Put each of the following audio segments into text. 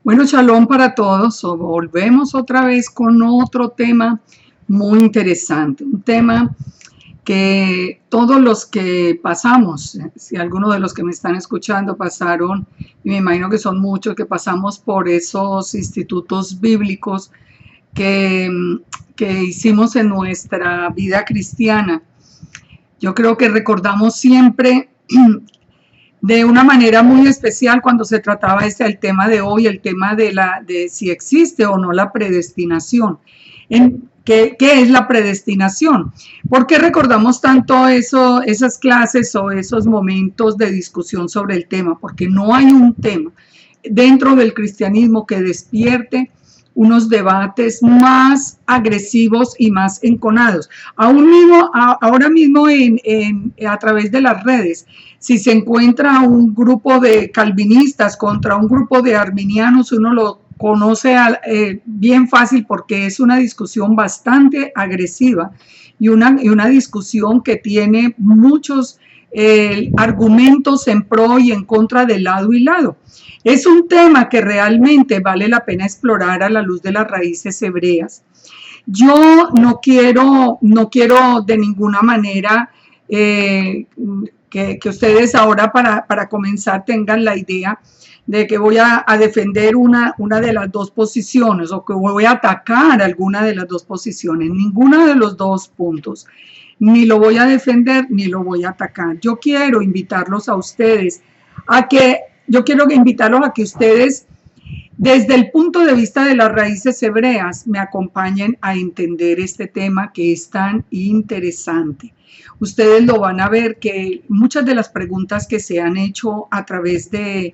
Bueno, shalom para todos. Volvemos otra vez con otro tema muy interesante. Un tema que todos los que pasamos, si algunos de los que me están escuchando pasaron, y me imagino que son muchos que pasamos por esos institutos bíblicos que, que hicimos en nuestra vida cristiana. Yo creo que recordamos siempre de una manera muy especial cuando se trataba el tema de hoy, el tema de si existe o no la predestinación. ¿Qué es la predestinación? ¿Por qué recordamos tanto esas clases o esos momentos de discusión sobre el tema? Porque no hay un tema dentro del cristianismo que despierte unos debates más agresivos y más enconados. Ahora mismo a través de las redes, si se encuentra un grupo de calvinistas contra un grupo de arminianos, uno lo conoce bien fácil porque es una discusión bastante agresiva y una discusión que tiene muchos argumentos en pro y en contra de lado y lado. Es un tema que realmente vale la pena explorar a la luz de las raíces hebreas. Yo no quiero de ninguna manera que ustedes ahora para comenzar tengan la idea de que voy a defender una de las dos posiciones o que voy a atacar alguna de las dos posiciones, ninguna de los dos puntos. Ni lo voy a defender ni lo voy a atacar. Yo quiero invitarlos a ustedes a que ustedes, desde el punto de vista de las raíces hebreas, me acompañen a entender este tema que es tan interesante. Ustedes lo van a ver que muchas de las preguntas que se han hecho a través de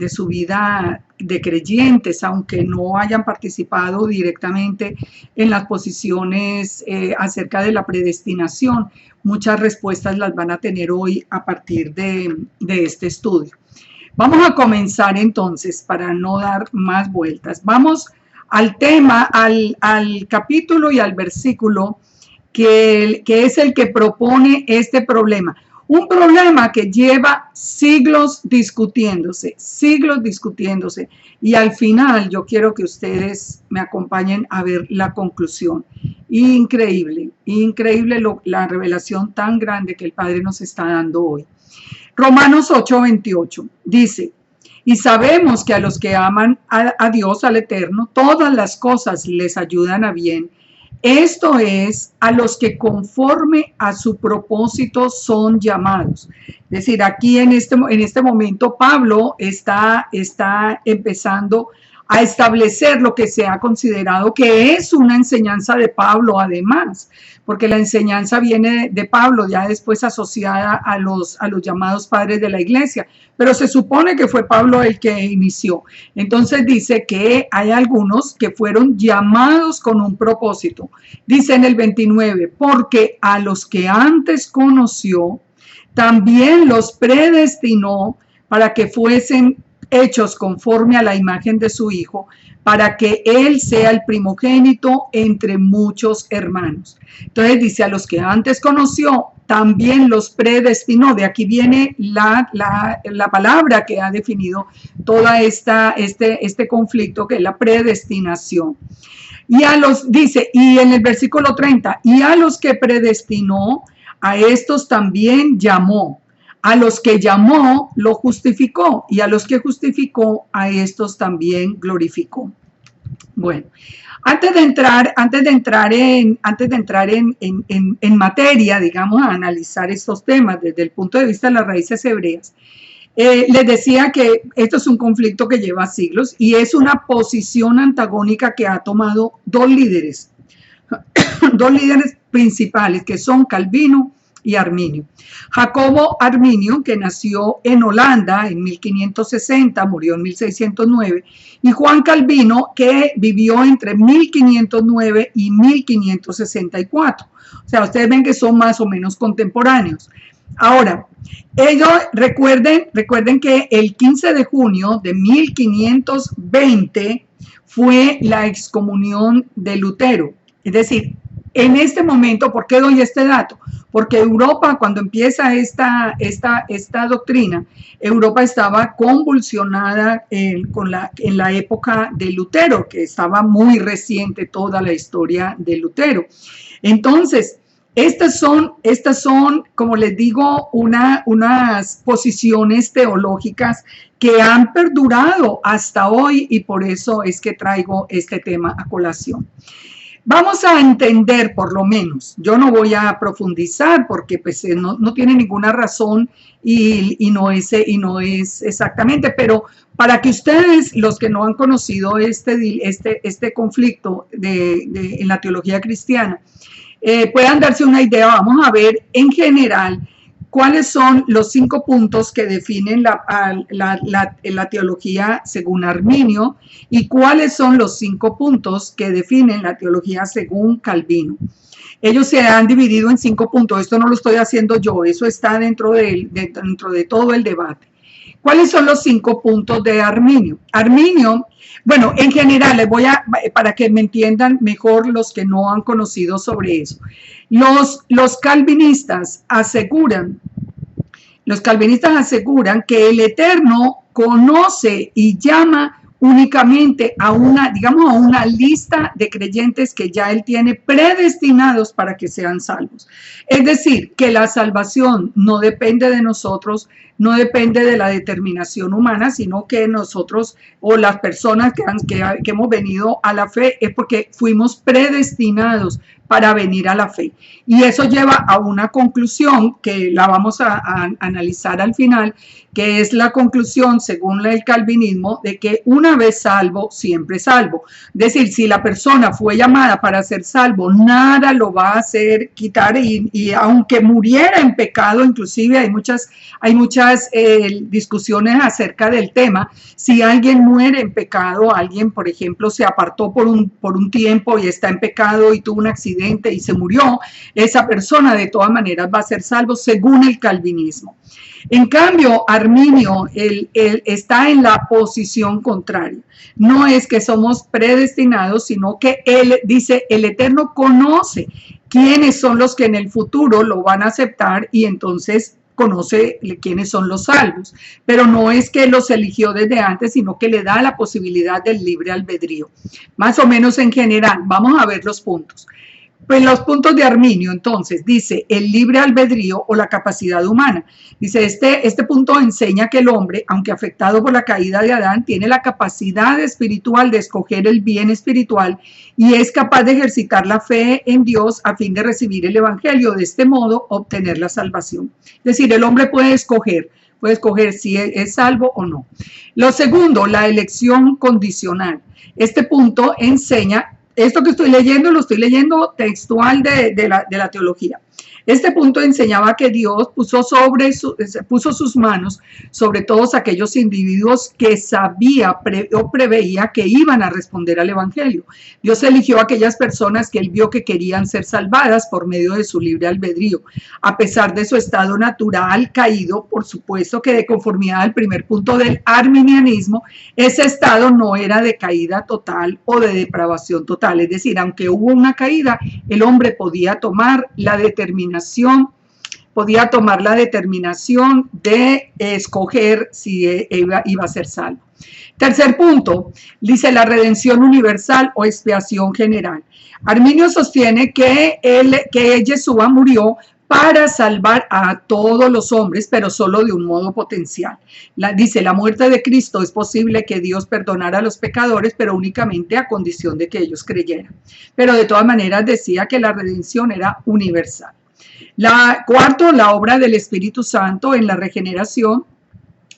su vida de creyentes, aunque no hayan participado directamente en las posiciones acerca de la predestinación, muchas respuestas las van a tener hoy a partir de este estudio. Vamos a comenzar entonces para no dar más vueltas. Vamos al tema, al capítulo y al versículo que es el que propone este problema. Un problema que lleva siglos discutiéndose y al final yo quiero que ustedes me acompañen a ver la conclusión. Increíble la revelación tan grande que el Padre nos está dando hoy. Romanos 8:28 dice: y sabemos que a los que aman a Dios, al Eterno, todas las cosas les ayudan a bien. Esto es, a los que conforme a su propósito son llamados. Es decir, aquí en este momento Pablo está empezando a establecer lo que se ha considerado que es una enseñanza de Pablo además, porque la enseñanza viene de Pablo, ya después asociada a los llamados padres de la iglesia, pero se supone que fue Pablo el que inició. Entonces dice que hay algunos que fueron llamados con un propósito. Dice en el 29, porque a los que antes conoció, también los predestinó para que fuesen hechos conforme a la imagen de su Hijo, para que Él sea el primogénito entre muchos hermanos. Entonces dice, a los que antes conoció, también los predestinó. De aquí viene la palabra que ha definido toda este conflicto, que es la predestinación. Y en el versículo 30, y a los que predestinó, a estos también llamó. A los que llamó, lo justificó, y a los que justificó, a estos también glorificó. Bueno, antes de entrar en materia, digamos, a analizar estos temas desde el punto de vista de las raíces hebreas, les decía que esto es un conflicto que lleva siglos y es una posición antagónica que ha tomado dos líderes principales, que son Calvino y Arminio. Jacobo Arminio, que nació en Holanda en 1560, murió en 1609, y Juan Calvino, que vivió entre 1509 y 1564. O sea, ustedes ven que son más o menos contemporáneos. Ahora, ellos recuerden que el 15 de junio de 1520 fue la excomunión de Lutero. Es decir, En este momento, ¿por qué doy este dato? Porque Europa, cuando empieza esta doctrina, Europa estaba convulsionada en la época de Lutero, que estaba muy reciente toda la historia de Lutero. Entonces, estas son, como les digo, unas posiciones teológicas que han perdurado hasta hoy, y por eso es que traigo este tema a colación. Vamos a entender, por lo menos, yo no voy a profundizar porque pues, no tiene ninguna razón y no es exactamente, pero para que ustedes, los que no han conocido este conflicto en la teología cristiana, puedan darse una idea, vamos a ver en general cuáles son los 5 puntos que definen la teología según Arminio y cuáles son los 5 puntos que definen la teología según Calvino. Ellos se han dividido en 5 puntos, esto no lo estoy haciendo yo, eso está dentro de todo el debate. ¿Cuáles son los 5 puntos de Arminio? Arminio, bueno, en general, para que me entiendan mejor los que no han conocido sobre eso. Los calvinistas aseguran que el Eterno conoce y llama únicamente a una lista de creyentes que ya Él tiene predestinados para que sean salvos. Es decir, que la salvación no depende de nosotros, no depende de la determinación humana, sino que nosotros o las personas que hemos venido a la fe es porque fuimos predestinados para venir a la fe. Y eso lleva a una conclusión que la vamos a analizar al final, que es la conclusión, según el calvinismo, de que una vez salvo, siempre salvo. Es decir, si la persona fue llamada para ser salvo, nada lo va a hacer quitar y aunque muriera en pecado, inclusive hay muchas discusiones acerca del tema. Si alguien muere en pecado, alguien, por ejemplo, se apartó por un tiempo y está en pecado y tuvo un accidente y se murió, esa persona de todas maneras va a ser salvo según el calvinismo. En cambio, Arminio él está en la posición contraria. No es que somos predestinados, sino que él dice, el Eterno conoce quiénes son los que en el futuro lo van a aceptar y entonces conoce quiénes son los salvos, pero no es que los eligió desde antes, sino que le da la posibilidad del libre albedrío. Más o menos en general, vamos a ver los puntos. Pues los puntos de Arminio, entonces, dice el libre albedrío o la capacidad humana. Dice, este punto enseña que el hombre, aunque afectado por la caída de Adán, tiene la capacidad espiritual de escoger el bien espiritual y es capaz de ejercitar la fe en Dios a fin de recibir el evangelio. De este modo, obtener la salvación. Es decir, el hombre puede escoger si es salvo o no. Lo segundo, la elección condicional. Este punto enseña. Esto que estoy leyendo, lo estoy leyendo textual de la teología. Este punto enseñaba que Dios puso sus manos sobre todos aquellos individuos que sabía o preveía que iban a responder al evangelio. Dios eligió a aquellas personas que él vio que querían ser salvadas por medio de su libre albedrío. A pesar de su estado natural caído, por supuesto que de conformidad al primer punto del arminianismo, ese estado no era de caída total o de depravación total. Es decir, aunque hubo una caída, el hombre podía tomar la determinación de escoger si iba a ser salvo. Tercer punto, dice la redención universal o expiación general. Arminio sostiene que Yeshua murió para salvar a todos los hombres, pero solo de un modo potencial. Dice, la muerte de Cristo es posible que Dios perdonara a los pecadores, pero únicamente a condición de que ellos creyeran. Pero de todas maneras decía que la redención era universal. Cuarto, la obra del Espíritu Santo en la regeneración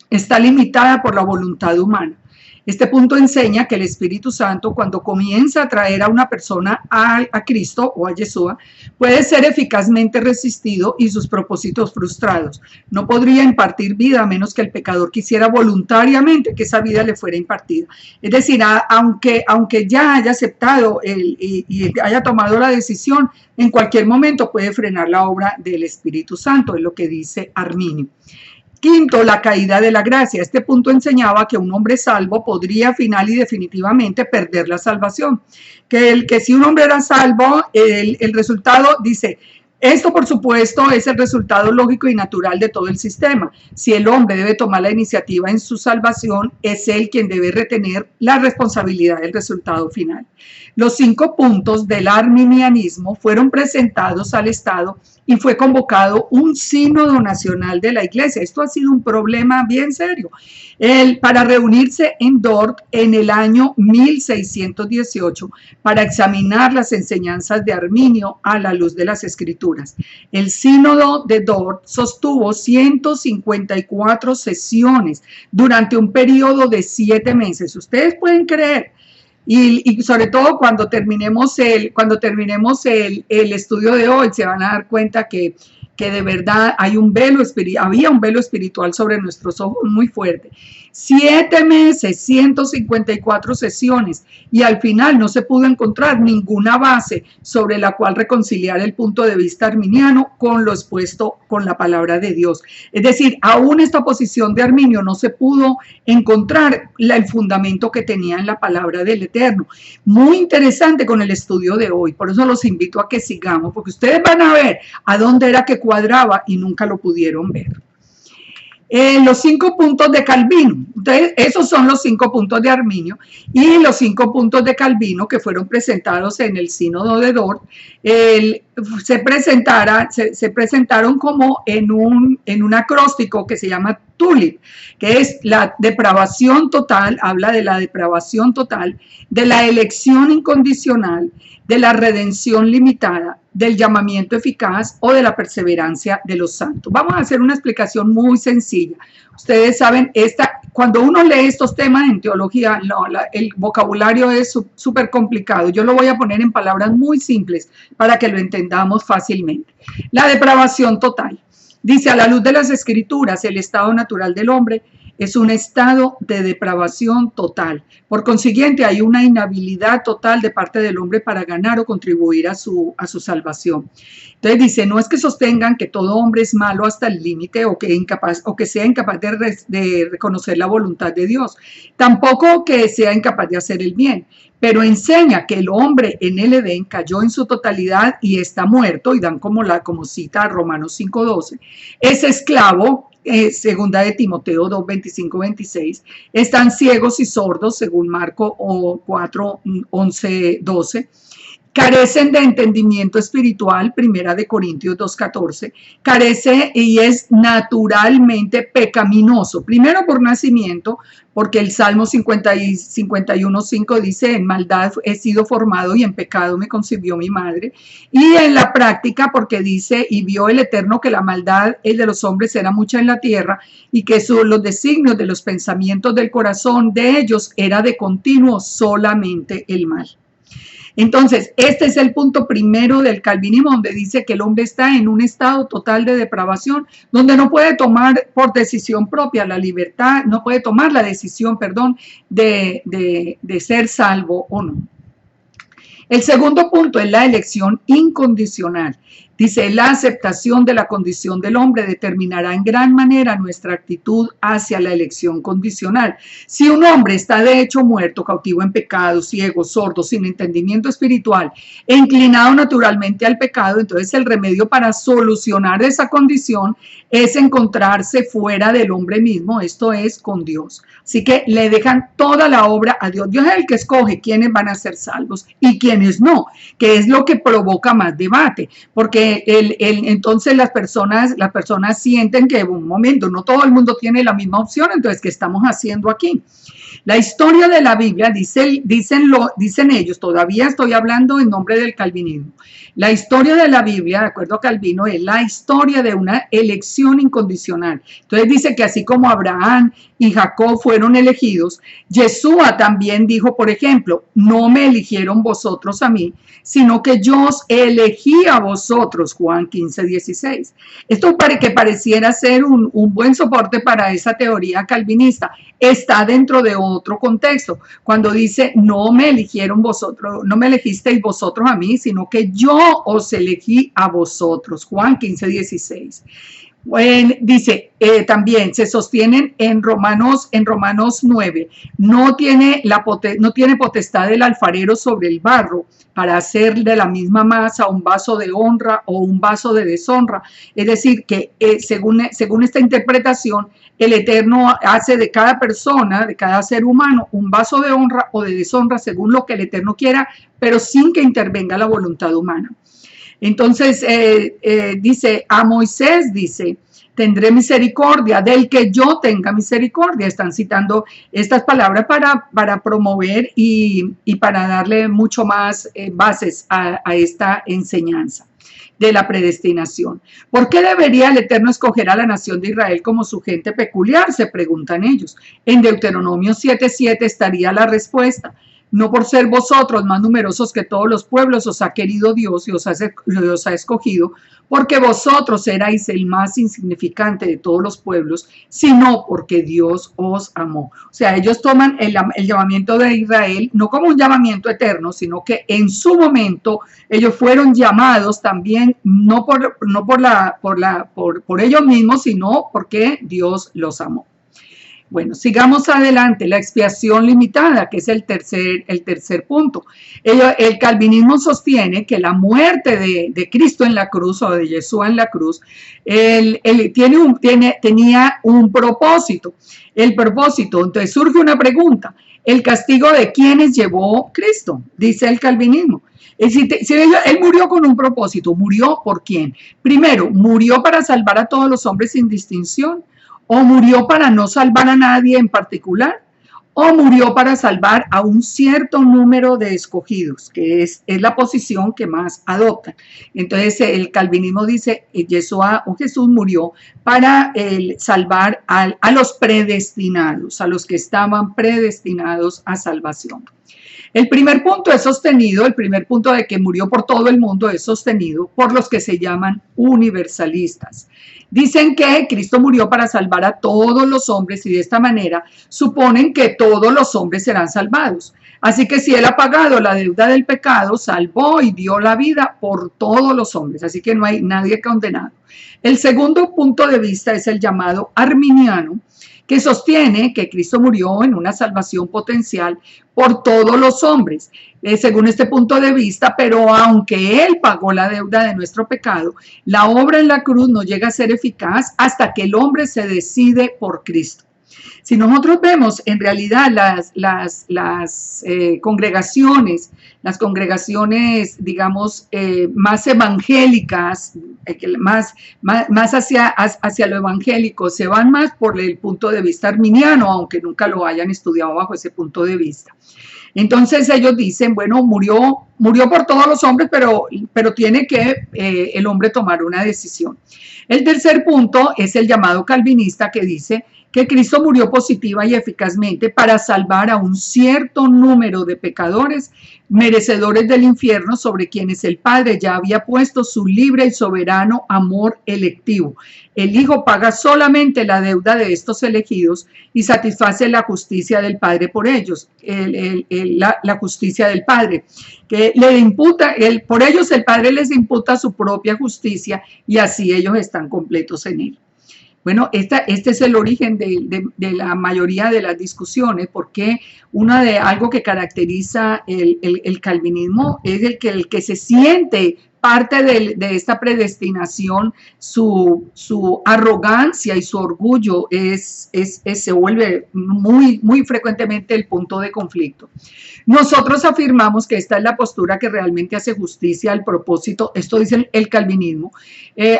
está limitada por la voluntad humana. Este punto enseña que el Espíritu Santo, cuando comienza a traer a una persona a Cristo o a Yeshua, puede ser eficazmente resistido y sus propósitos frustrados. No podría impartir vida a menos que el pecador quisiera voluntariamente que esa vida le fuera impartida. Es decir, aunque ya haya aceptado y haya tomado la decisión, en cualquier momento puede frenar la obra del Espíritu Santo, es lo que dice Arminio. Quinto, la caída de la gracia. Este punto enseñaba que un hombre salvo podría final y definitivamente perder la salvación. Que si un hombre era salvo, el resultado dice, esto, por supuesto, es el resultado lógico y natural de todo el sistema. Si el hombre debe tomar la iniciativa en su salvación, es él quien debe retener la responsabilidad del resultado final. Los 5 puntos del arminianismo fueron presentados al Estado y fue convocado un sínodo nacional de la Iglesia. Esto ha sido un problema bien serio. Para reunirse en Dort en el año 1618 para examinar las enseñanzas de Arminio a la luz de las Escrituras. El sínodo de Dort sostuvo 154 sesiones durante un periodo de 7 meses. Ustedes pueden creer. Y sobre todo cuando terminemos el estudio de hoy, se van a dar cuenta que de verdad había un velo espiritual sobre nuestros ojos muy fuerte. 7 meses, 154 sesiones, y al final no se pudo encontrar ninguna base sobre la cual reconciliar el punto de vista arminiano con lo expuesto con la palabra de Dios. Es decir, aún esta posición de Arminio no se pudo encontrar el fundamento que tenía en la palabra del Eterno. Muy interesante con el estudio de hoy, por eso los invito a que sigamos, porque ustedes van a ver a dónde era que cuadraba y nunca lo pudieron ver. Los 5 puntos de Calvino. Entonces, esos son los 5 puntos de Arminio, y los 5 puntos de Calvino que fueron presentados en el sínodo de Dort se presentaron como en un acróstico que se llama TULIP, que es la depravación total, habla de la depravación total, de la elección incondicional, de la redención limitada, del llamamiento eficaz o de la perseverancia de los santos. Vamos a hacer una explicación muy sencilla. Ustedes saben, cuando uno lee estos temas en teología, el vocabulario es súper complicado. Yo lo voy a poner en palabras muy simples para que lo entendamos fácilmente. La depravación total. Dice, a la luz de las Escrituras, el estado natural del hombre es un estado de depravación total. Por consiguiente, hay una inhabilidad total de parte del hombre para ganar o contribuir a su salvación. Entonces dice, no es que sostengan que todo hombre es malo hasta el límite o que sea incapaz de reconocer la voluntad de Dios. Tampoco que sea incapaz de hacer el bien. Pero enseña que el hombre en el Edén cayó en su totalidad y está muerto, y dan como cita a Romanos 5:12. Es esclavo, segunda de Timoteo 2, 25, 26. Están ciegos y sordos, según Marco 4, 11, 12. Carecen de entendimiento espiritual, primera de Corintios 2:14, carece y es naturalmente pecaminoso, primero por nacimiento, porque el Salmo 51:5 dice, en maldad he sido formado y en pecado me concibió mi madre, y en la práctica porque dice, y vio el Eterno que la maldad de los hombres era mucha en la tierra, y que los designios de los pensamientos del corazón de ellos era de continuo solamente el mal. Entonces, este es el punto primero del calvinismo, donde dice que el hombre está en un estado total de depravación, donde no puede tomar por decisión propia la libertad, no puede tomar la decisión, de ser salvo o no. El segundo punto es la elección incondicional. Dice, la aceptación de la condición del hombre determinará en gran manera nuestra actitud hacia la elección condicional. Si un hombre está de hecho muerto, cautivo en pecado, ciego, sordo, sin entendimiento espiritual e inclinado naturalmente al pecado, entonces el remedio para solucionar esa condición es encontrarse fuera del hombre mismo, esto es, con Dios. Así que le dejan toda la obra a Dios. Dios es el que escoge quiénes van a ser salvos y quiénes no, que es lo que provoca más debate, porque entonces las personas sienten que, un momento, no todo el mundo tiene la misma opción, entonces, ¿qué estamos haciendo aquí? La historia de la Biblia, dicen ellos, todavía estoy hablando en nombre del calvinismo, la historia de la Biblia, de acuerdo a Calvino, es la historia de una elección incondicional. Entonces dice que así como Abraham y Jacob fueron elegidos, Yeshua también dijo, por ejemplo, no me eligieron vosotros a mí, sino que yo os elegí a vosotros, Juan 15, 16. Esto que pareciera ser un buen soporte para esa teoría calvinista, está dentro de otro contexto, cuando dice, no me eligieron vosotros, no me elegisteis vosotros a mí, sino que yo os elegí a vosotros, Juan 15, 16. Dice, también se sostienen en Romanos 9, no tiene potestad el alfarero sobre el barro para hacer de la misma masa un vaso de honra o un vaso de deshonra. Es decir, que según esta interpretación, el Eterno hace de cada persona, de cada ser humano, un vaso de honra o de deshonra según lo que el Eterno quiera, pero sin que intervenga la voluntad humana. Entonces dice, a Moisés dice, tendré misericordia del que yo tenga misericordia. Están citando estas palabras para promover y para darle mucho más bases a esta enseñanza de la predestinación. ¿Por qué debería el Eterno escoger a la nación de Israel como su gente peculiar? Se preguntan ellos. En Deuteronomio 7:7 estaría la respuesta. No por ser vosotros más numerosos que todos los pueblos os ha querido Dios y os ha escogido, porque vosotros erais el más insignificante de todos los pueblos, sino porque Dios os amó. O sea, ellos toman el llamamiento de Israel no como un llamamiento eterno, sino que en su momento ellos fueron llamados también no por ellos mismos, sino porque Dios los amó. Bueno, sigamos adelante, la expiación limitada, que es el tercer punto. El calvinismo sostiene que la muerte de Cristo en la cruz o de Yeshua en la cruz tenía un propósito. El propósito, entonces surge una pregunta, ¿el castigo de quiénes llevó Cristo? Dice el calvinismo. Él murió con un propósito, ¿murió por quién? Primero, murió para salvar a todos los hombres sin distinción. ¿O murió para no salvar a nadie en particular? ¿O murió para salvar a un cierto número de escogidos? Que es la posición que más adoptan. Entonces el calvinismo dice, Yeshua o Jesús murió para salvar a los predestinados, a los que estaban predestinados a salvación. El primer punto es sostenido, el primer punto de que murió por todo el mundo es sostenido por los que se llaman universalistas. Dicen que Cristo murió para salvar a todos los hombres y de esta manera suponen que todos los hombres serán salvados. Así que si Él ha pagado la deuda del pecado, salvó y dio la vida por todos los hombres. Así que no hay nadie condenado. El segundo punto de vista es el llamado arminiano, que sostiene que Cristo murió en una salvación potencial por todos los hombres, según este punto de vista, pero aunque Él pagó la deuda de nuestro pecado, la obra en la cruz no llega a ser eficaz hasta que el hombre se decide por Cristo. Si nosotros vemos en realidad las congregaciones, digamos, más evangélicas, más hacia lo evangélico, se van más por el punto de vista arminiano, aunque nunca lo hayan estudiado bajo ese punto de vista. Entonces ellos dicen, bueno, murió por todos los hombres, pero tiene que el hombre tomar una decisión. El tercer punto es el llamado calvinista, que dice que Cristo murió positiva y eficazmente para salvar a un cierto número de pecadores merecedores del infierno, sobre quienes el Padre ya había puesto su libre y soberano amor electivo. El Hijo paga solamente la deuda de estos elegidos y satisface la justicia del Padre por ellos, la justicia del Padre, que le imputa, por ellos el Padre les imputa su propia justicia y así ellos están completos en él. Bueno, este es el origen de la mayoría de las discusiones, porque algo que caracteriza el calvinismo es el que se siente parte de esta predestinación, su arrogancia y su orgullo se vuelve muy frecuentemente el punto de conflicto. Nosotros afirmamos que esta es la postura que realmente hace justicia al propósito, esto dice el calvinismo,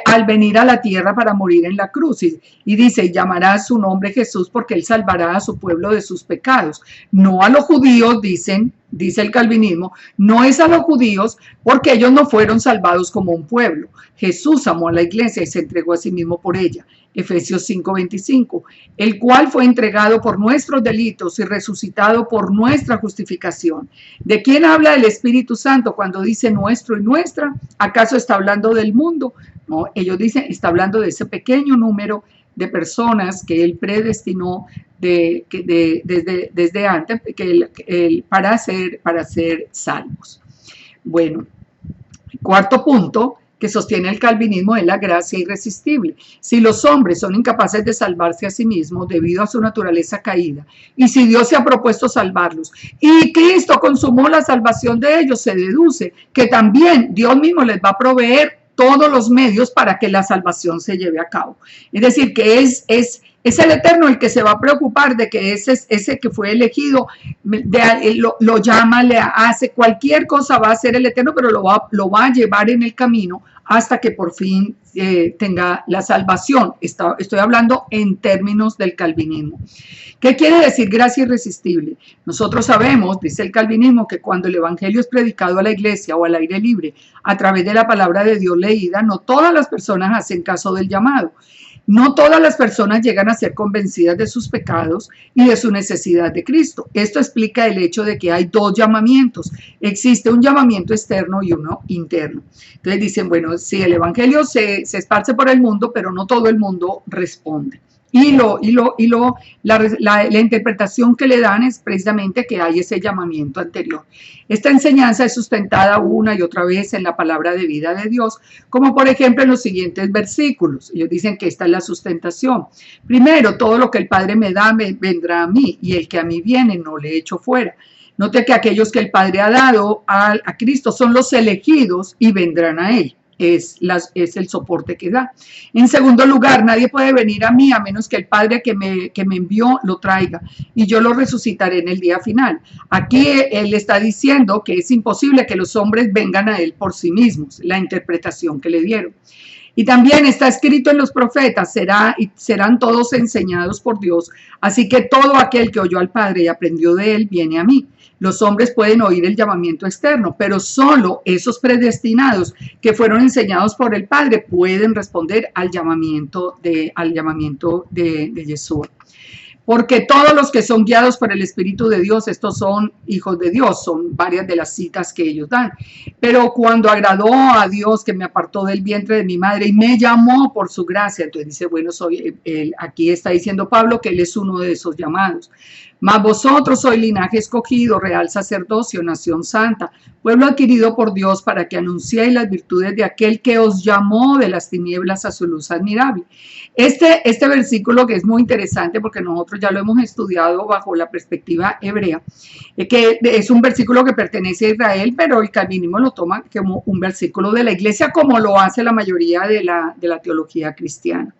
al venir a la tierra para morir en la cruz. Y dice, llamará su nombre Jesús porque Él salvará a su pueblo de sus pecados. No a los judíos, dice el calvinismo, no es a los judíos porque ellos no fueron salvados como un pueblo. Jesús amó a la iglesia y se entregó a sí mismo por ella. Efesios 5:25, el cual fue entregado por nuestros delitos y resucitado por nuestra justificación. ¿De quién habla el Espíritu Santo cuando dice nuestro y nuestra? ¿Acaso está hablando del mundo? No, ellos dicen, está hablando de ese pequeño número de personas que Él predestinó desde antes para ser salvos. Bueno, cuarto punto, que sostiene el calvinismo es la gracia irresistible. Si los hombres son incapaces de salvarse a sí mismos debido a su naturaleza caída, y si Dios se ha propuesto salvarlos, y Cristo consumó la salvación de ellos, se deduce que también Dios mismo les va a proveer todos los medios para que la salvación se lleve a cabo. Es decir, que es el Eterno el que se va a preocupar de que ese que fue elegido lo llama, le hace cualquier cosa, va a hacer el Eterno, pero lo va a llevar en el camino hasta que por fin tenga la salvación. Estoy hablando en términos del calvinismo. ¿Qué quiere decir gracia irresistible? Nosotros sabemos, dice el calvinismo, que cuando el evangelio es predicado a la iglesia o al aire libre a través de la palabra de Dios leída, no todas las personas hacen caso del llamado. No todas las personas llegan a ser convencidas de sus pecados y de su necesidad de Cristo. Esto explica el hecho de que hay dos llamamientos. Existe un llamamiento externo y uno interno. Entonces dicen, bueno, sí, el evangelio se esparce por el mundo, pero no todo el mundo responde. Y la interpretación que le dan es precisamente que hay ese llamamiento anterior. Esta enseñanza es sustentada una y otra vez en la palabra de vida de Dios, como por ejemplo en los siguientes versículos. Ellos dicen que esta es la sustentación. Primero, todo lo que el Padre me da vendrá a mí, y el que a mí viene no le echo fuera. Note que aquellos que el Padre ha dado a Cristo son los elegidos y vendrán a Él. Es el soporte que da. En segundo lugar, nadie puede venir a mí a menos que el Padre que me envió lo traiga, y yo lo resucitaré en el día final. Aquí él está diciendo que es imposible que los hombres vengan a él por sí mismos, la interpretación que le dieron. Y también está escrito en los profetas, serán todos enseñados por Dios, así que todo aquel que oyó al Padre y aprendió de él viene a mí. Los hombres pueden oír el llamamiento externo, pero solo esos predestinados que fueron enseñados por el Padre pueden responder al llamamiento de Yeshua. Porque todos los que son guiados por el Espíritu de Dios, estos son hijos de Dios, son varias de las citas que ellos dan. Pero cuando agradó a Dios, que me apartó del vientre de mi madre y me llamó por su gracia, entonces dice, bueno, aquí está diciendo Pablo que él es uno de esos llamados. Mas vosotros sois linaje escogido, real sacerdocio, nación santa, pueblo adquirido por Dios para que anunciéis las virtudes de aquel que os llamó de las tinieblas a su luz admirable. Este versículo, que es muy interesante porque nosotros ya lo hemos estudiado bajo la perspectiva hebrea, que es un versículo que pertenece a Israel, pero el calvinismo lo toma como un versículo de la iglesia, como lo hace la mayoría de la teología cristiana.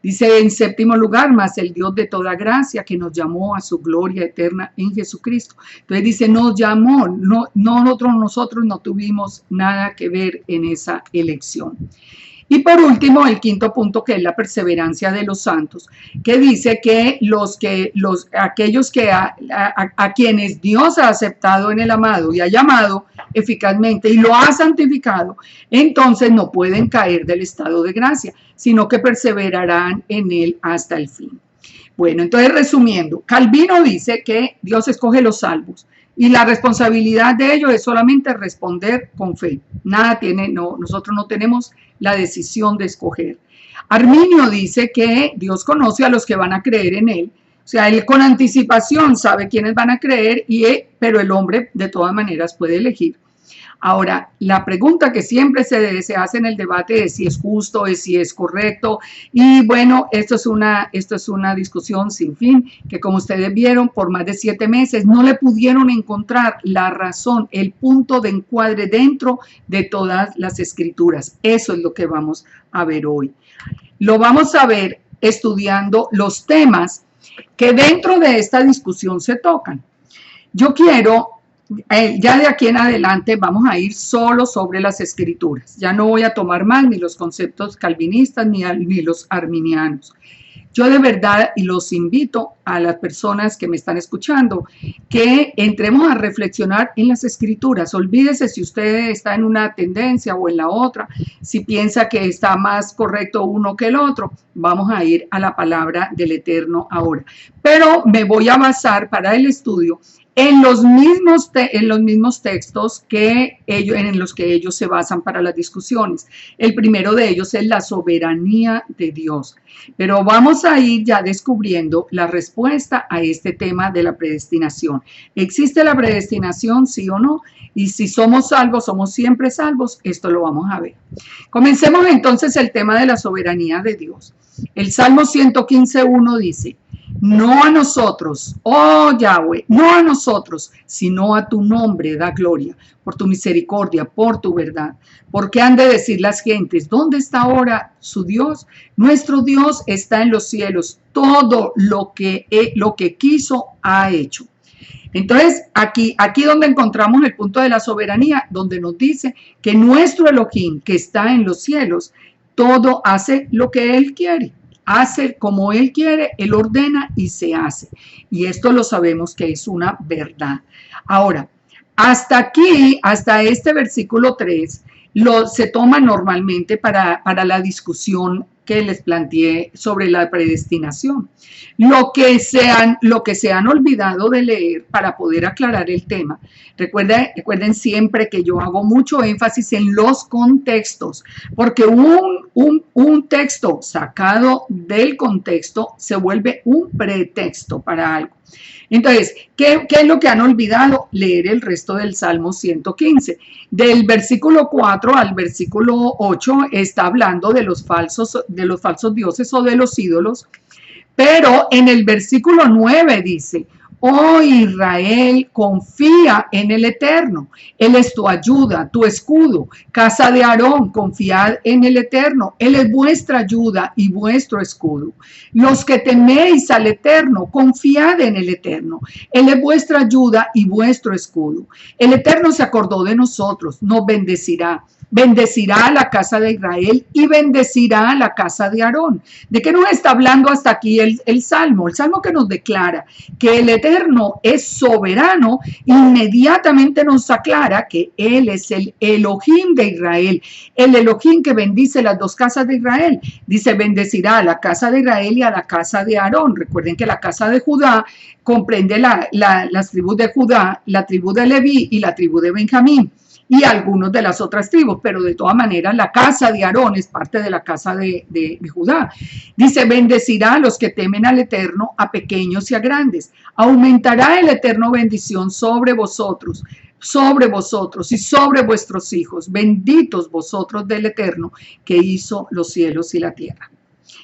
Dice en séptimo lugar, mas el Dios de toda gracia que nos llamó a su gloria eterna en Jesucristo. Entonces dice, nos llamó, nosotros no tuvimos nada que ver en esa elección. Y por último, el quinto punto, que es la perseverancia de los santos, que dice que aquellos que a quienes Dios ha aceptado en el amado y ha llamado eficazmente y lo ha santificado, entonces no pueden caer del estado de gracia, sino que perseverarán en él hasta el fin. Bueno, entonces resumiendo, Calvino dice que Dios escoge los salvos y la responsabilidad de ellos es solamente responder con fe. Nosotros no tenemos la decisión de escoger. Arminio dice que Dios conoce a los que van a creer en él. O sea, él con anticipación sabe quiénes van a creer, pero el hombre de todas maneras puede elegir. Ahora, la pregunta que siempre se hace en el debate es si es justo, es si es correcto. Y bueno, esto es una discusión sin fin, que como ustedes vieron, por más de 7 meses no le pudieron encontrar la razón, el punto de encuadre dentro de todas las escrituras. Eso es lo que vamos a ver hoy. Lo vamos a ver estudiando los temas que dentro de esta discusión se tocan. Yo quiero... ya de aquí en adelante vamos a ir solo sobre las escrituras. Ya no voy a tomar más ni los conceptos calvinistas ni los arminianos. Yo de verdad los invito a las personas que me están escuchando que entremos a reflexionar en las escrituras. Olvídese si usted está en una tendencia o en la otra, si piensa que está más correcto uno que el otro. Vamos a ir a la palabra del Eterno ahora. Pero me voy a basar para el estudio en los mismos textos en los que ellos se basan para las discusiones. El primero de ellos es la soberanía de Dios. Pero vamos a ir ya descubriendo la respuesta a este tema de la predestinación. ¿Existe la predestinación, sí o no? Y si somos salvos, somos siempre salvos. Esto lo vamos a ver. Comencemos entonces el tema de la soberanía de Dios. El Salmo 115:1 dice: no a nosotros, oh Yahweh, no a nosotros, sino a tu nombre da gloria, por tu misericordia, por tu verdad. Porque han de decir las gentes: ¿dónde está ahora su Dios? Nuestro Dios está en los cielos, todo lo que quiso ha hecho. Entonces, aquí donde encontramos el punto de la soberanía, donde nos dice que nuestro Elohim, que está en los cielos, todo hace lo que Él quiere. Hace como Él quiere, Él ordena y se hace. Y esto lo sabemos que es una verdad. Ahora, hasta aquí, hasta este versículo 3, se toma normalmente para la discusión que les planteé sobre la predestinación. Lo que se han olvidado de leer para poder aclarar el tema. Recuerden siempre que yo hago mucho énfasis en los contextos, porque un texto sacado del contexto se vuelve un pretexto para algo. Entonces, ¿qué es lo que han olvidado? Leer el resto del Salmo 115. Del versículo 4 al versículo 8 está hablando de los falsos dioses o de los ídolos, pero en el versículo 9 dice: oh Israel, confía en el Eterno. Él es tu ayuda, tu escudo. Casa de Aarón, confiad en el Eterno. Él es vuestra ayuda y vuestro escudo. Los que teméis al Eterno, confiad en el Eterno. Él es vuestra ayuda y vuestro escudo. El Eterno se acordó de nosotros, nos bendecirá. Bendecirá a la casa de Israel y bendecirá a la casa de Aarón. ¿De qué nos está hablando hasta aquí el Salmo? El Salmo que nos declara que el Eterno es soberano, inmediatamente nos aclara que Él es el Elohim de Israel, el Elohim que bendice las dos casas de Israel. Dice: bendecirá a la casa de Israel y a la casa de Aarón. Recuerden que la casa de Judá comprende las tribus de Judá, la tribu de Leví y la tribu de Benjamín, y algunos de las otras tribus, pero de todas maneras la casa de Aarón es parte de la casa de Judá. Dice: bendecirá a los que temen al Eterno, a pequeños y a grandes. Aumentará el Eterno bendición sobre vosotros y sobre vuestros hijos. Benditos vosotros del Eterno, que hizo los cielos y la tierra.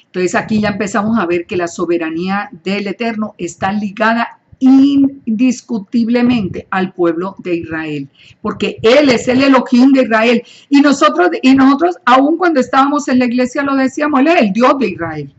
Entonces aquí ya empezamos a ver que la soberanía del Eterno está ligada indiscutiblemente al pueblo de Israel, porque Él es el Elohim de Israel, y nosotros aun cuando estábamos en la iglesia lo decíamos: Él es el Dios de Israel.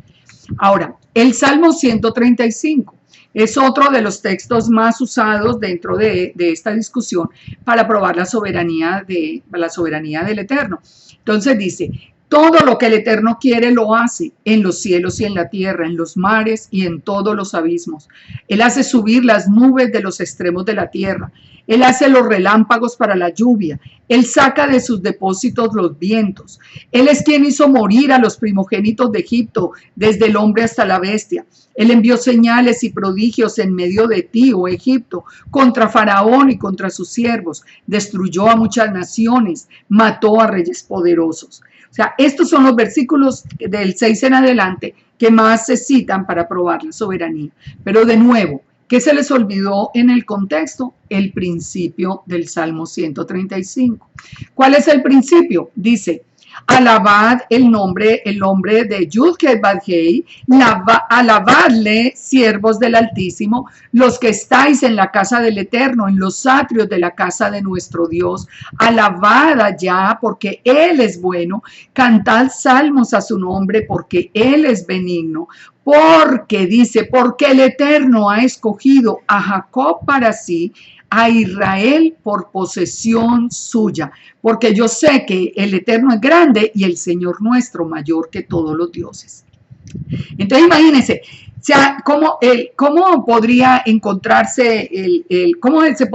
Ahora, el Salmo 135 es otro de los textos más usados dentro de esta discusión para probar la soberanía del Eterno. Entonces dice: todo lo que el Eterno quiere lo hace, en los cielos y en la tierra, en los mares y en todos los abismos. Él hace subir las nubes de los extremos de la tierra. Él hace los relámpagos para la lluvia. Él saca de sus depósitos los vientos. Él es quien hizo morir a los primogénitos de Egipto, desde el hombre hasta la bestia. Él envió señales y prodigios en medio de ti, oh Egipto, contra Faraón y contra sus siervos. Destruyó a muchas naciones, mató a reyes poderosos. O sea, estos son los versículos del 6 en adelante que más se citan para probar la soberanía. Pero de nuevo, ¿qué se les olvidó en el contexto? El principio del Salmo 135. ¿Cuál es el principio? Dice: alabad el nombre de Yud-Heh-Vav-Hei, alabadle, siervos del Altísimo, los que estáis en la casa del Eterno, en los atrios de la casa de nuestro Dios. Alabad allá, porque Él es bueno. Cantad salmos a su nombre, porque Él es benigno. Porque el Eterno ha escogido a Jacob para sí, a Israel por posesión suya, porque yo sé que el Eterno es grande y el Señor nuestro mayor que todos los dioses. Entonces imagínense, o sea, ¿cómo podría encontrarse cómo se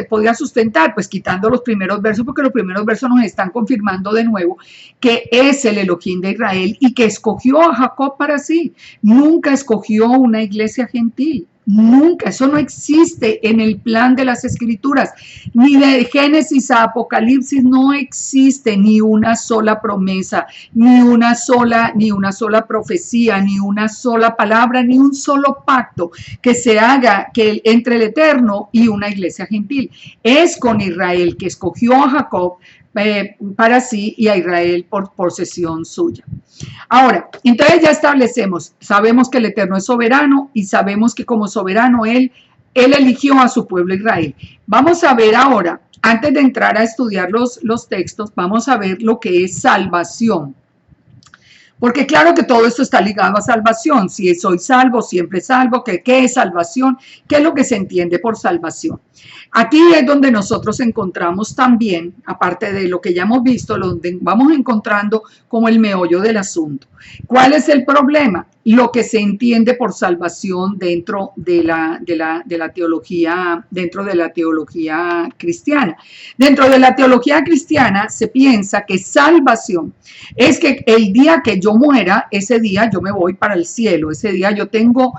podría sustentar? Pues quitando los primeros versos, porque los primeros versos nos están confirmando de nuevo que es el Elohim de Israel y que escogió a Jacob para sí. Nunca escogió una iglesia gentil. Nunca, eso no existe en el plan de las escrituras, ni de Génesis a Apocalipsis no existe ni una sola promesa, ni una sola profecía, ni una sola palabra, ni un solo pacto que se haga entre el Eterno y una iglesia gentil. Es con Israel, que escogió a Jacob para sí y a Israel por posesión suya. Ahora, entonces ya establecemos, sabemos que el Eterno es soberano y sabemos que como soberano Él eligió a su pueblo Israel. Vamos a ver ahora, antes de entrar a estudiar los textos, vamos a ver lo que es salvación. Porque claro que todo esto está ligado a salvación. Si soy salvo, siempre salvo. ¿Qué es salvación? ¿Qué es lo que se entiende por salvación? Aquí es donde nosotros encontramos también, aparte de lo que ya hemos visto, donde vamos encontrando como el meollo del asunto. ¿Cuál es el problema? Lo que se entiende por salvación dentro de la teología, dentro de la teología cristiana. Dentro de la teología cristiana se piensa que salvación es que el día que yo muera, ese día yo me voy para el cielo, ese día yo tengo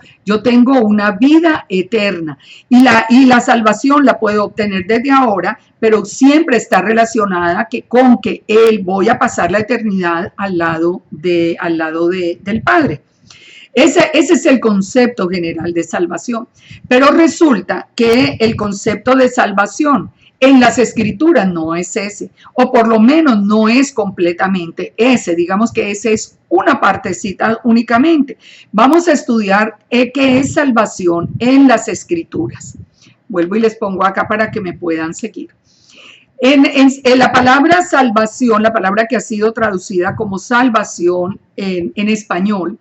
una vida eterna y la salvación la puedo obtener desde ahora, pero siempre está relacionada con que voy a pasar la eternidad al lado del Padre. Ese es el concepto general de salvación, pero resulta que el concepto de salvación en las escrituras no es ese, o por lo menos no es completamente ese, digamos que ese es una partecita únicamente. Vamos a estudiar qué es salvación en las escrituras. Vuelvo y les pongo acá para que me puedan seguir. En la palabra salvación, la palabra que ha sido traducida como salvación en español,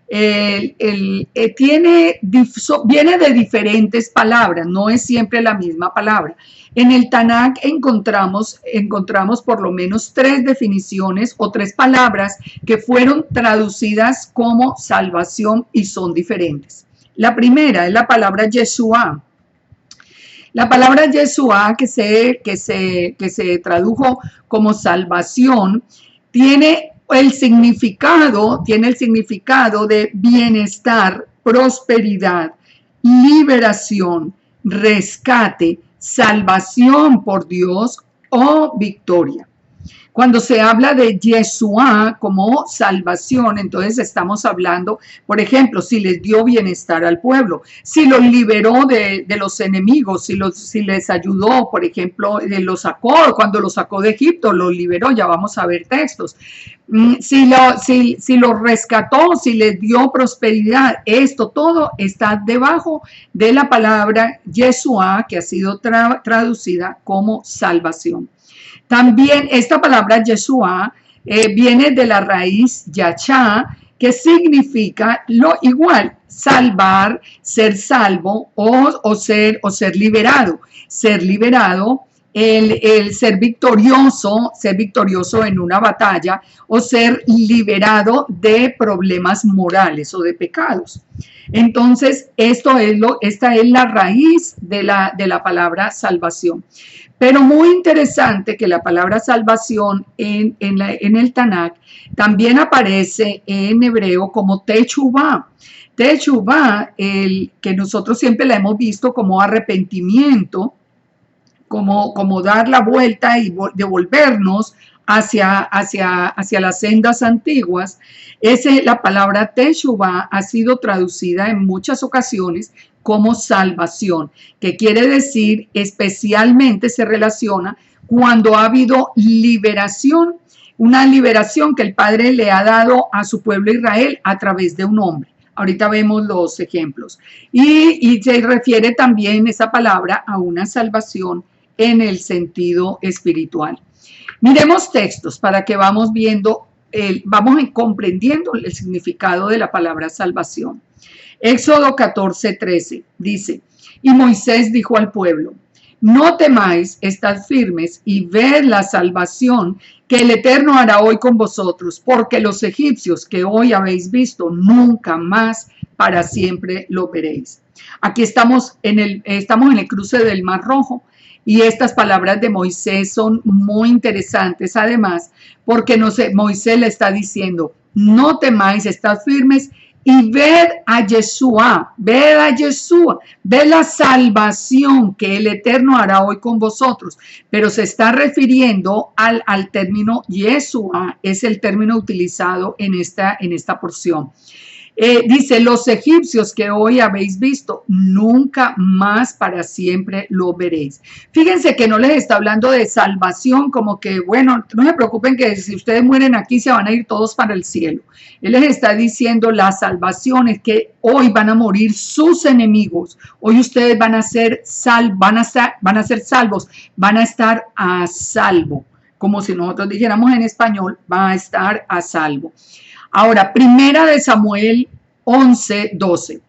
viene de diferentes palabras, no es siempre la misma palabra. En el Tanakh encontramos por lo menos 3 definiciones o 3 palabras que fueron traducidas como salvación y son diferentes. La primera es la palabra Yeshua. La palabra Yeshua que se tradujo como salvación tiene el significado de bienestar, prosperidad, liberación, rescate, salvación por Dios o victoria. Cuando se habla de Yeshua como salvación, entonces estamos hablando, por ejemplo, si les dio bienestar al pueblo, si los liberó de los enemigos, si les ayudó, por ejemplo, cuando los sacó de Egipto, los liberó, ya vamos a ver textos. Si los rescató, si les dio prosperidad, esto todo está debajo de la palabra Yeshua, que ha sido traducida como salvación. También esta palabra Yeshua viene de la raíz Yachá, que significa lo igual, salvar, ser salvo o ser liberado. Ser liberado, el ser victorioso en una batalla o ser liberado de problemas morales o de pecados. Entonces, esta es la raíz de la palabra salvación. Pero muy interesante que la palabra salvación en el Tanakh también aparece en hebreo como Teshuvah. Teshuvah, que nosotros siempre la hemos visto como arrepentimiento, como dar la vuelta y devolvernos hacia las sendas antiguas. La palabra Teshuvah ha sido traducida en muchas ocasiones como salvación, que quiere decir especialmente se relaciona cuando ha habido liberación, una liberación que el Padre le ha dado a su pueblo Israel a través de un hombre. Ahorita vemos los ejemplos. Y se refiere también esa palabra a una salvación en el sentido espiritual. Miremos textos para que vamos comprendiendo el significado de la palabra salvación. Éxodo 14:13 dice: y Moisés dijo al pueblo: no temáis, estad firmes y ved la salvación que el Eterno hará hoy con vosotros, porque los egipcios que hoy habéis visto, nunca más para siempre lo veréis. Aquí estamos en el cruce del Mar Rojo. Y estas palabras de Moisés son muy interesantes, además, porque Moisés le está diciendo: no temáis, estad firmes y ved a Yeshua, ved la salvación que el Eterno hará hoy con vosotros. Pero se está refiriendo al término Yeshua, es el término utilizado en esta porción. Dice, los egipcios que hoy habéis visto, nunca más para siempre lo veréis. Fíjense que no les está hablando de salvación, como que, bueno, no se preocupen que si ustedes mueren aquí se van a ir todos para el cielo. Él les está diciendo la salvación es que hoy van a morir sus enemigos. Hoy ustedes van a ser salvos, van a estar a salvo. Como si nosotros dijéramos en español, va a estar a salvo. Ahora, primera de Samuel 11:12.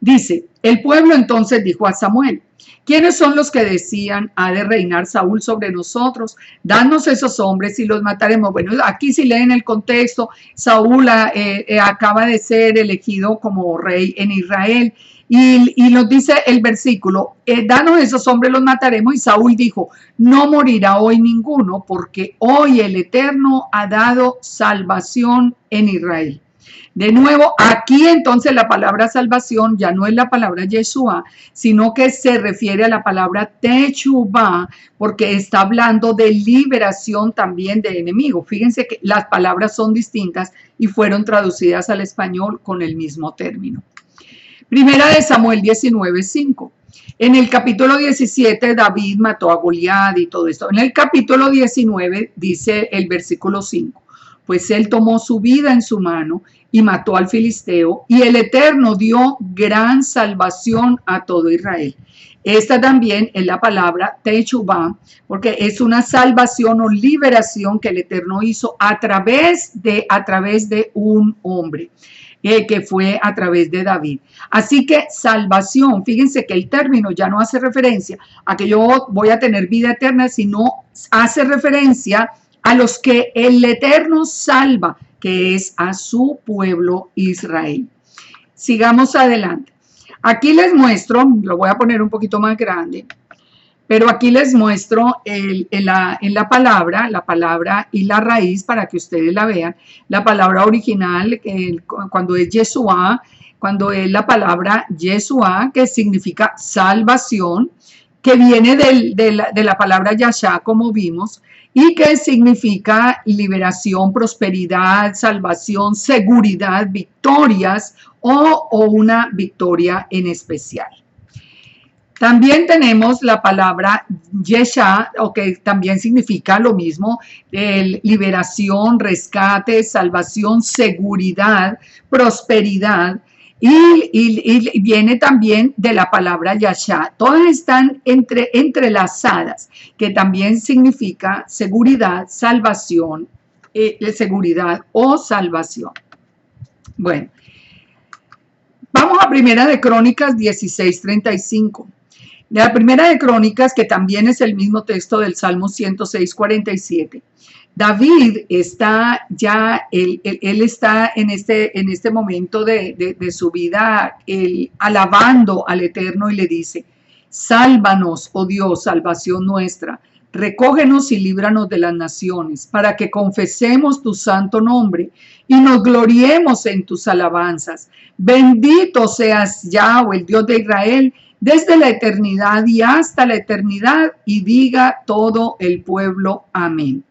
Dice, el pueblo entonces dijo a Samuel, ¿quiénes son los que decían, ha de reinar Saúl sobre nosotros? Danos esos hombres y los mataremos. Bueno, aquí si leen el contexto, Saúl acaba de ser elegido como rey en Israel. Y nos dice el versículo, danos esos hombres, los mataremos. Y Saúl dijo, no morirá hoy ninguno, porque hoy el Eterno ha dado salvación en Israel. De nuevo, aquí entonces la palabra salvación ya no es la palabra Yeshua, sino que se refiere a la palabra Techubá, porque está hablando de liberación también de enemigos. Fíjense que las palabras son distintas y fueron traducidas al español con el mismo término. Primera de Samuel 19:5. En el capítulo 17 David mató a Goliat y todo esto. En el capítulo 19 dice el versículo 5. Pues él tomó su vida en su mano y mató al filisteo, y el Eterno dio gran salvación a todo Israel. Esta también es la palabra Techubá, porque es una salvación o liberación que el Eterno hizo a través de un hombre, que fue a través de David. Así que salvación, fíjense que el término ya no hace referencia a que yo voy a tener vida eterna, sino hace referencia a los que el Eterno salva, que es a su pueblo Israel. Sigamos adelante. Aquí les muestro, lo voy a poner un poquito más grande, pero aquí les muestro en la palabra y la raíz para que ustedes la vean. La palabra original, cuando es Yeshua, cuando es la palabra Yeshua, que significa salvación, que viene de la palabra Yashá, como vimos, y que significa liberación, prosperidad, salvación, seguridad, victorias o una victoria en especial. También tenemos la palabra Yeshá, o que también significa lo mismo, liberación, rescate, salvación, seguridad, prosperidad, y viene también de la palabra Yashá. Todas están entrelazadas, que también significa seguridad, salvación, seguridad o salvación. Bueno, vamos a Primera de Crónicas 16:35. La Primera de Crónicas, que también es el mismo texto del Salmo 106:47. David está ya, él está en este momento de su vida, alabando al Eterno y le dice, sálvanos, oh Dios, salvación nuestra, recógenos y líbranos de las naciones, para que confesemos tu santo nombre y nos gloriemos en tus alabanzas. Bendito seas Yahweh, el Dios de Israel, desde la eternidad y hasta la eternidad, y diga todo el pueblo, amén.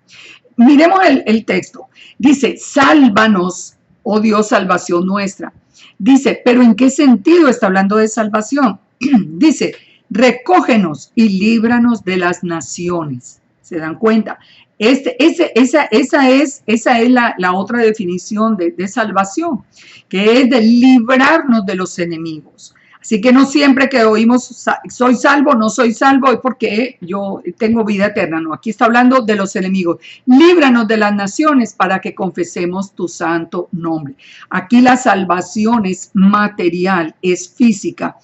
Miremos el texto. Dice, sálvanos, oh Dios, salvación nuestra. Dice, pero ¿en qué sentido está hablando de salvación? Dice, recógenos y líbranos de las naciones. ¿Se dan cuenta? Esa es la otra definición de salvación, que es de librarnos de los enemigos. Así que no siempre que oímos soy salvo, no soy salvo, es porque yo tengo vida eterna. No, aquí está hablando de los enemigos. Líbranos de las naciones para que confesemos tu santo nombre. Aquí la salvación es material, es física.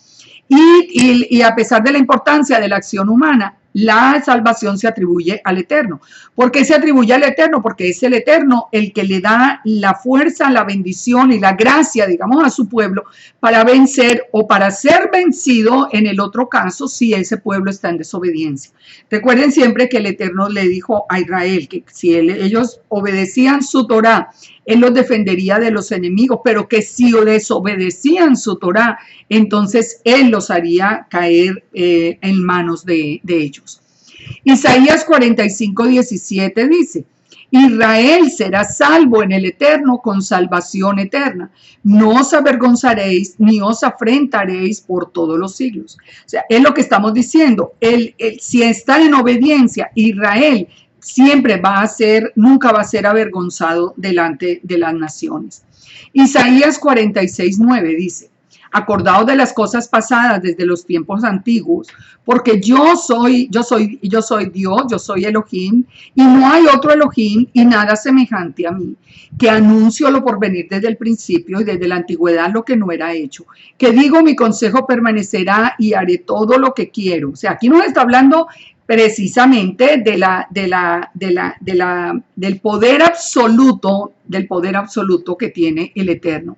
Y a pesar de la importancia de la acción humana, la salvación se atribuye al Eterno. ¿Por qué se atribuye al Eterno? Porque es el Eterno el que le da la fuerza, la bendición y la gracia, digamos, a su pueblo para vencer o para ser vencido en el otro caso si ese pueblo está en desobediencia. Recuerden siempre que el Eterno le dijo a Israel que si ellos obedecían su Torá, Él los defendería de los enemigos, pero que si desobedecían su Torá, entonces Él los haría caer en manos de ellos. Isaías 45:17 dice: Israel será salvo en el Eterno con salvación eterna. No os avergonzaréis ni os afrentaréis por todos los siglos. O sea, es lo que estamos diciendo. Si está en obediencia, Israel siempre va a ser, nunca va a ser avergonzado delante de las naciones. Isaías 46:9 dice: acordaos de las cosas pasadas desde los tiempos antiguos, porque yo soy Dios, yo soy Elohim, y no hay otro Elohim y nada semejante a mí, que anuncio lo por venir desde el principio y desde la antigüedad lo que no era hecho, que digo mi consejo permanecerá y haré todo lo que quiero. O sea, aquí nos está hablando precisamente del poder absoluto que tiene el Eterno.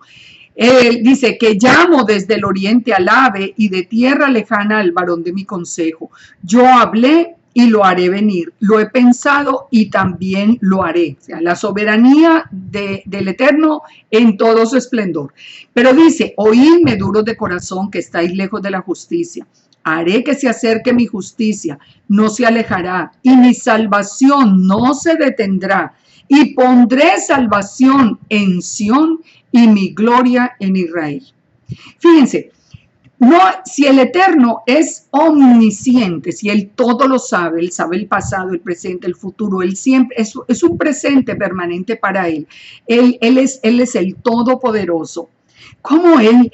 Él dice que llamo desde el oriente al ave y de tierra lejana al varón de mi consejo. Yo hablé y lo haré venir. Lo he pensado y también lo haré. O sea, la soberanía del Eterno en todo su esplendor. Pero dice: oídme duros de corazón que estáis lejos de la justicia. Haré que se acerque mi justicia, no se alejará, y mi salvación no se detendrá. Y pondré salvación en Sión y mi gloria en Israel. Fíjense, no, si el Eterno es omnisciente, si Él todo lo sabe, Él sabe el pasado, el presente, el futuro, Él siempre es un presente permanente para Él. Él es el Todopoderoso. ¿Cómo Él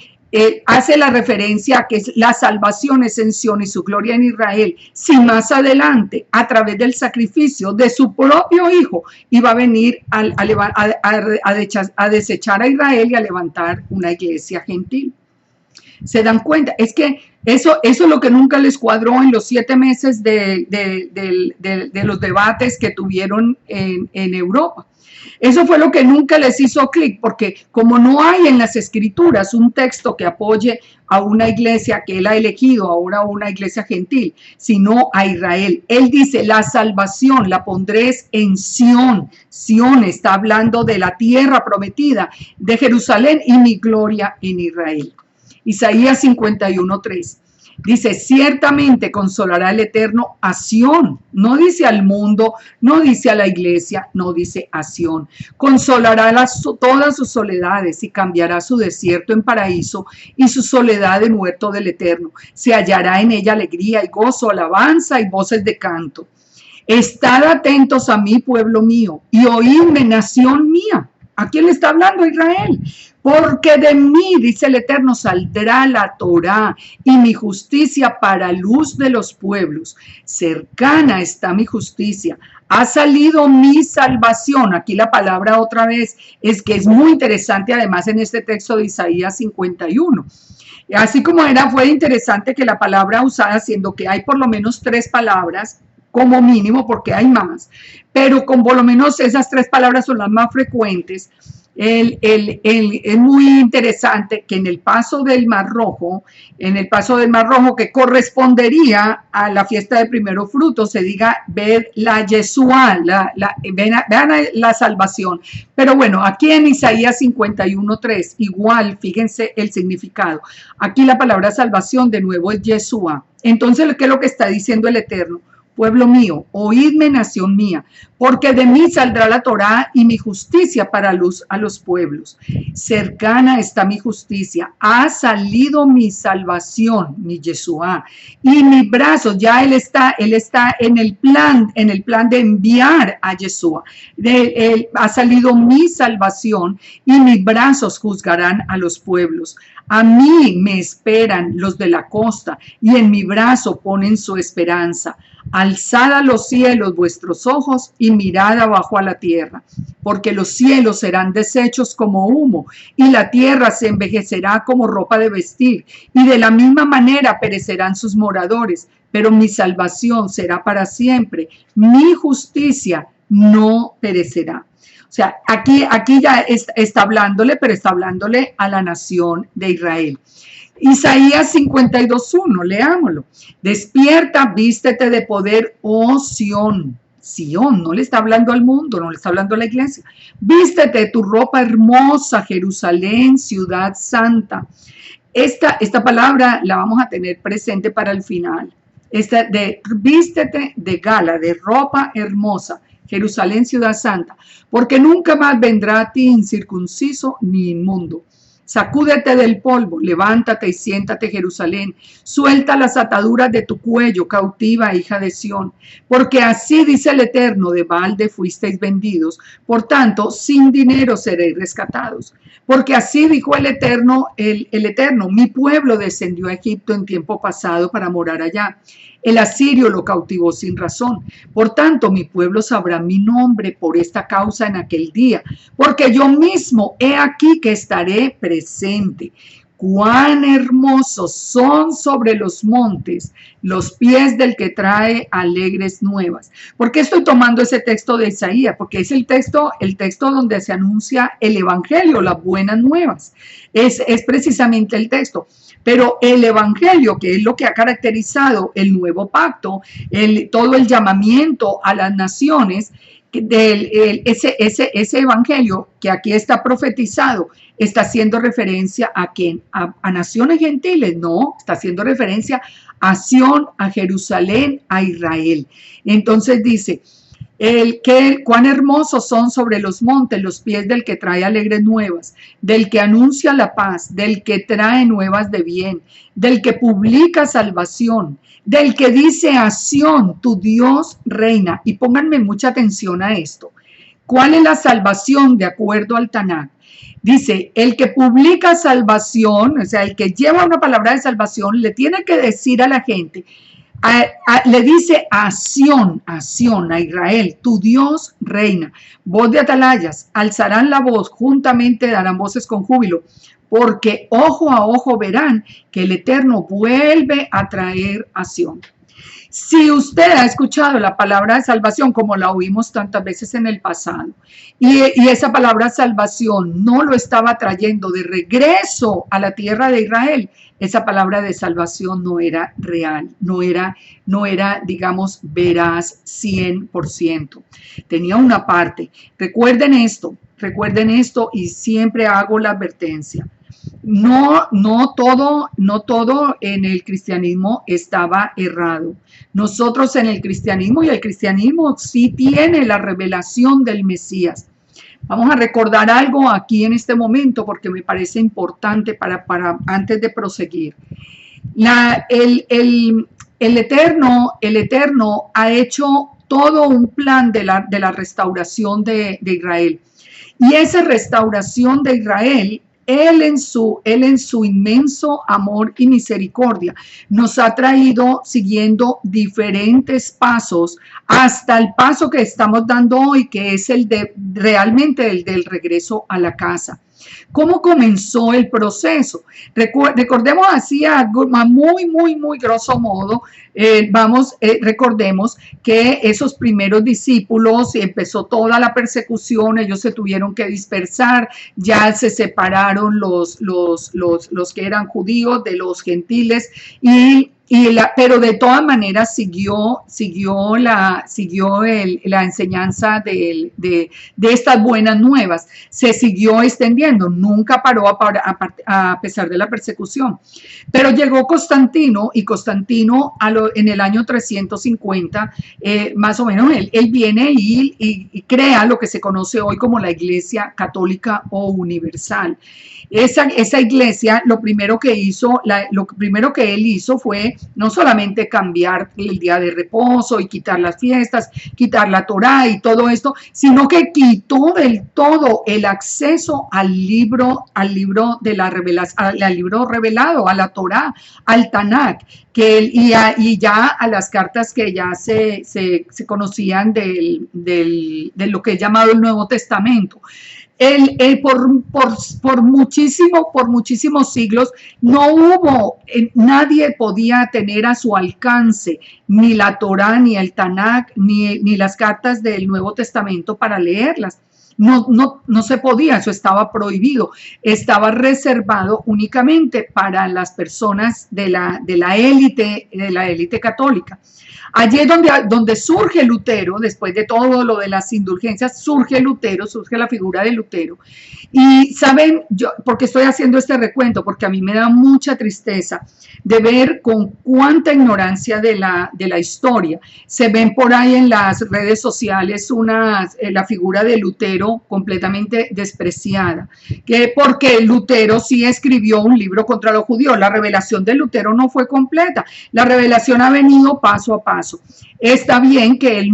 hace la referencia a que la salvación es en Sión y su gloria en Israel, si más adelante, a través del sacrificio de su propio Hijo, iba a venir a desechar a Israel y a levantar una iglesia gentil? ¿Se dan cuenta? Es que eso es lo que nunca les cuadró en los 7 meses de los debates que tuvieron en Europa. Eso fue lo que nunca les hizo clic, porque como no hay en las escrituras un texto que apoye a una iglesia que Él ha elegido, ahora una iglesia gentil, sino a Israel. Él dice: la salvación la pondré en Sión. Sión está hablando de la tierra prometida, de Jerusalén, y mi gloria en Israel. Isaías 51:3. Dice: ciertamente consolará el Eterno a Sión. No dice al mundo, no dice a la iglesia, no dice a Sión. Consolará todas sus soledades y cambiará su desierto en paraíso y su soledad en huerto del Eterno. Se hallará en ella alegría y gozo, alabanza y voces de canto. Estad atentos a mí, pueblo mío, y oídme, nación mía. ¿A quién le está hablando? Israel. Porque de mí, dice el Eterno, saldrá la Torá y mi justicia para luz de los pueblos. Cercana está mi justicia. Ha salido mi salvación. Aquí la palabra otra vez es que es muy interesante, además, en este texto de Isaías 51. Así como fue interesante que la palabra usada, siendo que hay por lo menos 3 palabras, como mínimo, porque hay más, pero con por lo menos esas 3 palabras son las más frecuentes. Es muy interesante que en el paso del Mar Rojo, que correspondería a la fiesta de primeros frutos, se diga: ved la Yeshua, vean la salvación. Pero bueno, aquí en Isaías 51:3, igual, fíjense el significado. Aquí la palabra salvación de nuevo es Yeshua. Entonces, ¿qué es lo que está diciendo el Eterno? Pueblo mío, oídme, nación mía, porque de mí saldrá la Torá y mi justicia para luz a los pueblos. Cercana está mi justicia, ha salido mi salvación, mi Yeshua, y mi brazo, ya él está en el plan de enviar a Yeshua. Ha salido mi salvación y mis brazos juzgarán a los pueblos. A mí me esperan los de la costa y en mi brazo ponen su esperanza. Alzad a los cielos vuestros ojos y mirad abajo a la tierra, porque los cielos serán deshechos como humo y la tierra se envejecerá como ropa de vestir, y de la misma manera perecerán sus moradores, pero mi salvación será para siempre, mi justicia no perecerá. O sea, aquí ya está hablándole, pero está hablándole a la nación de Israel. Isaías 52:1, leámoslo. Despierta, vístete de poder, oh Sión. Sión, no le está hablando al mundo, no le está hablando a la iglesia. Vístete de tu ropa hermosa, Jerusalén, ciudad santa. Esta palabra la vamos a tener presente para el final. Vístete de gala, de ropa hermosa, Jerusalén, ciudad santa, porque nunca más vendrá a ti incircunciso ni inmundo. Sacúdete del polvo, levántate y siéntate, Jerusalén. Suelta las ataduras de tu cuello, cautiva, hija de Sión. Porque así dice el Eterno, de balde fuisteis vendidos, por tanto, sin dinero seréis rescatados. Porque así dijo el Eterno, el Eterno, mi pueblo descendió a Egipto en tiempo pasado para morar allá. El asirio lo cautivó sin razón. Por tanto, mi pueblo sabrá mi nombre por esta causa en aquel día, porque yo mismo he aquí que estaré presente. Cuán hermosos son sobre los montes los pies del que trae alegres nuevas. ¿Por qué estoy tomando ese texto de Isaías? Porque es el texto donde se anuncia el evangelio, las buenas nuevas. Es precisamente el texto. Pero el evangelio, que es lo que ha caracterizado el nuevo pacto, todo el llamamiento a las naciones, ese evangelio que aquí está profetizado, está haciendo referencia a quién, a naciones gentiles, no, está haciendo referencia a Sión, a Jerusalén, a Israel. Entonces dice, cuán hermosos son sobre los montes los pies del que trae alegres nuevas, del que anuncia la paz, del que trae nuevas de bien, del que publica salvación, del que dice a Sión, tu Dios reina. Y pónganme mucha atención a esto. ¿Cuál es la salvación de acuerdo al Tanaj? Dice, el que publica salvación, o sea, el que lleva una palabra de salvación, le tiene que decir a la gente, le dice a Sión, a Israel, tu Dios reina. Voz de atalayas, alzarán la voz, juntamente darán voces con júbilo, porque ojo a ojo verán que el Eterno vuelve a traer a Sión. Si usted ha escuchado la palabra de salvación como la oímos tantas veces en el pasado y esa palabra salvación no lo estaba trayendo de regreso a la tierra de Israel, esa palabra de salvación no era real, no era, digamos, veraz 100%. Tenía una parte. Recuerden esto y siempre hago la advertencia. No todo en el cristianismo estaba errado. Nosotros en el cristianismo, y el cristianismo sí tiene la revelación del Mesías. Vamos a recordar algo aquí en este momento porque me parece importante para antes de proseguir. El Eterno ha hecho todo un plan de la restauración de Israel. Y esa restauración de Israel, Él en su inmenso amor y misericordia nos ha traído siguiendo diferentes pasos hasta el paso que estamos dando hoy, que es realmente el del regreso a la casa. ¿Cómo comenzó el proceso? Recordemos así a muy grosso modo, recordemos que esos primeros discípulos, empezó toda la persecución, ellos se tuvieron que dispersar, ya se separaron los que eran judíos de los gentiles pero de todas maneras siguió la enseñanza de estas buenas nuevas, se siguió extendiendo, nunca paró a pesar de la persecución. Pero llegó Constantino y Constantino en el año 350, más o menos, él viene y crea lo que se conoce hoy como la Iglesia Católica o Universal. Esa iglesia, lo primero que él hizo fue no solamente cambiar el día de reposo y quitar las fiestas, quitar la Torá y todo esto, sino que quitó del todo el acceso al libro de la revelación, al libro revelado, a la Torá, al Tanaj, y ya a las cartas que ya se conocían de lo que es llamado el Nuevo Testamento. Por muchísimos siglos no hubo, nadie podía tener a su alcance ni la Torá, ni el Tanakh, ni las cartas del Nuevo Testamento para leerlas. No se podía, eso estaba prohibido, estaba reservado únicamente para las personas de la élite católica. Allí es donde surge Lutero, después de todo lo de las indulgencias, surge la figura de Lutero. Y saben, yo, porque estoy haciendo este recuento, porque a mí me da mucha tristeza de ver con cuánta ignorancia de la historia. Se ven por ahí en las redes sociales la figura de Lutero completamente despreciada, porque Lutero sí escribió un libro contra los judíos. La revelación de Lutero no fue completa, la revelación ha venido paso a paso. Está bien que él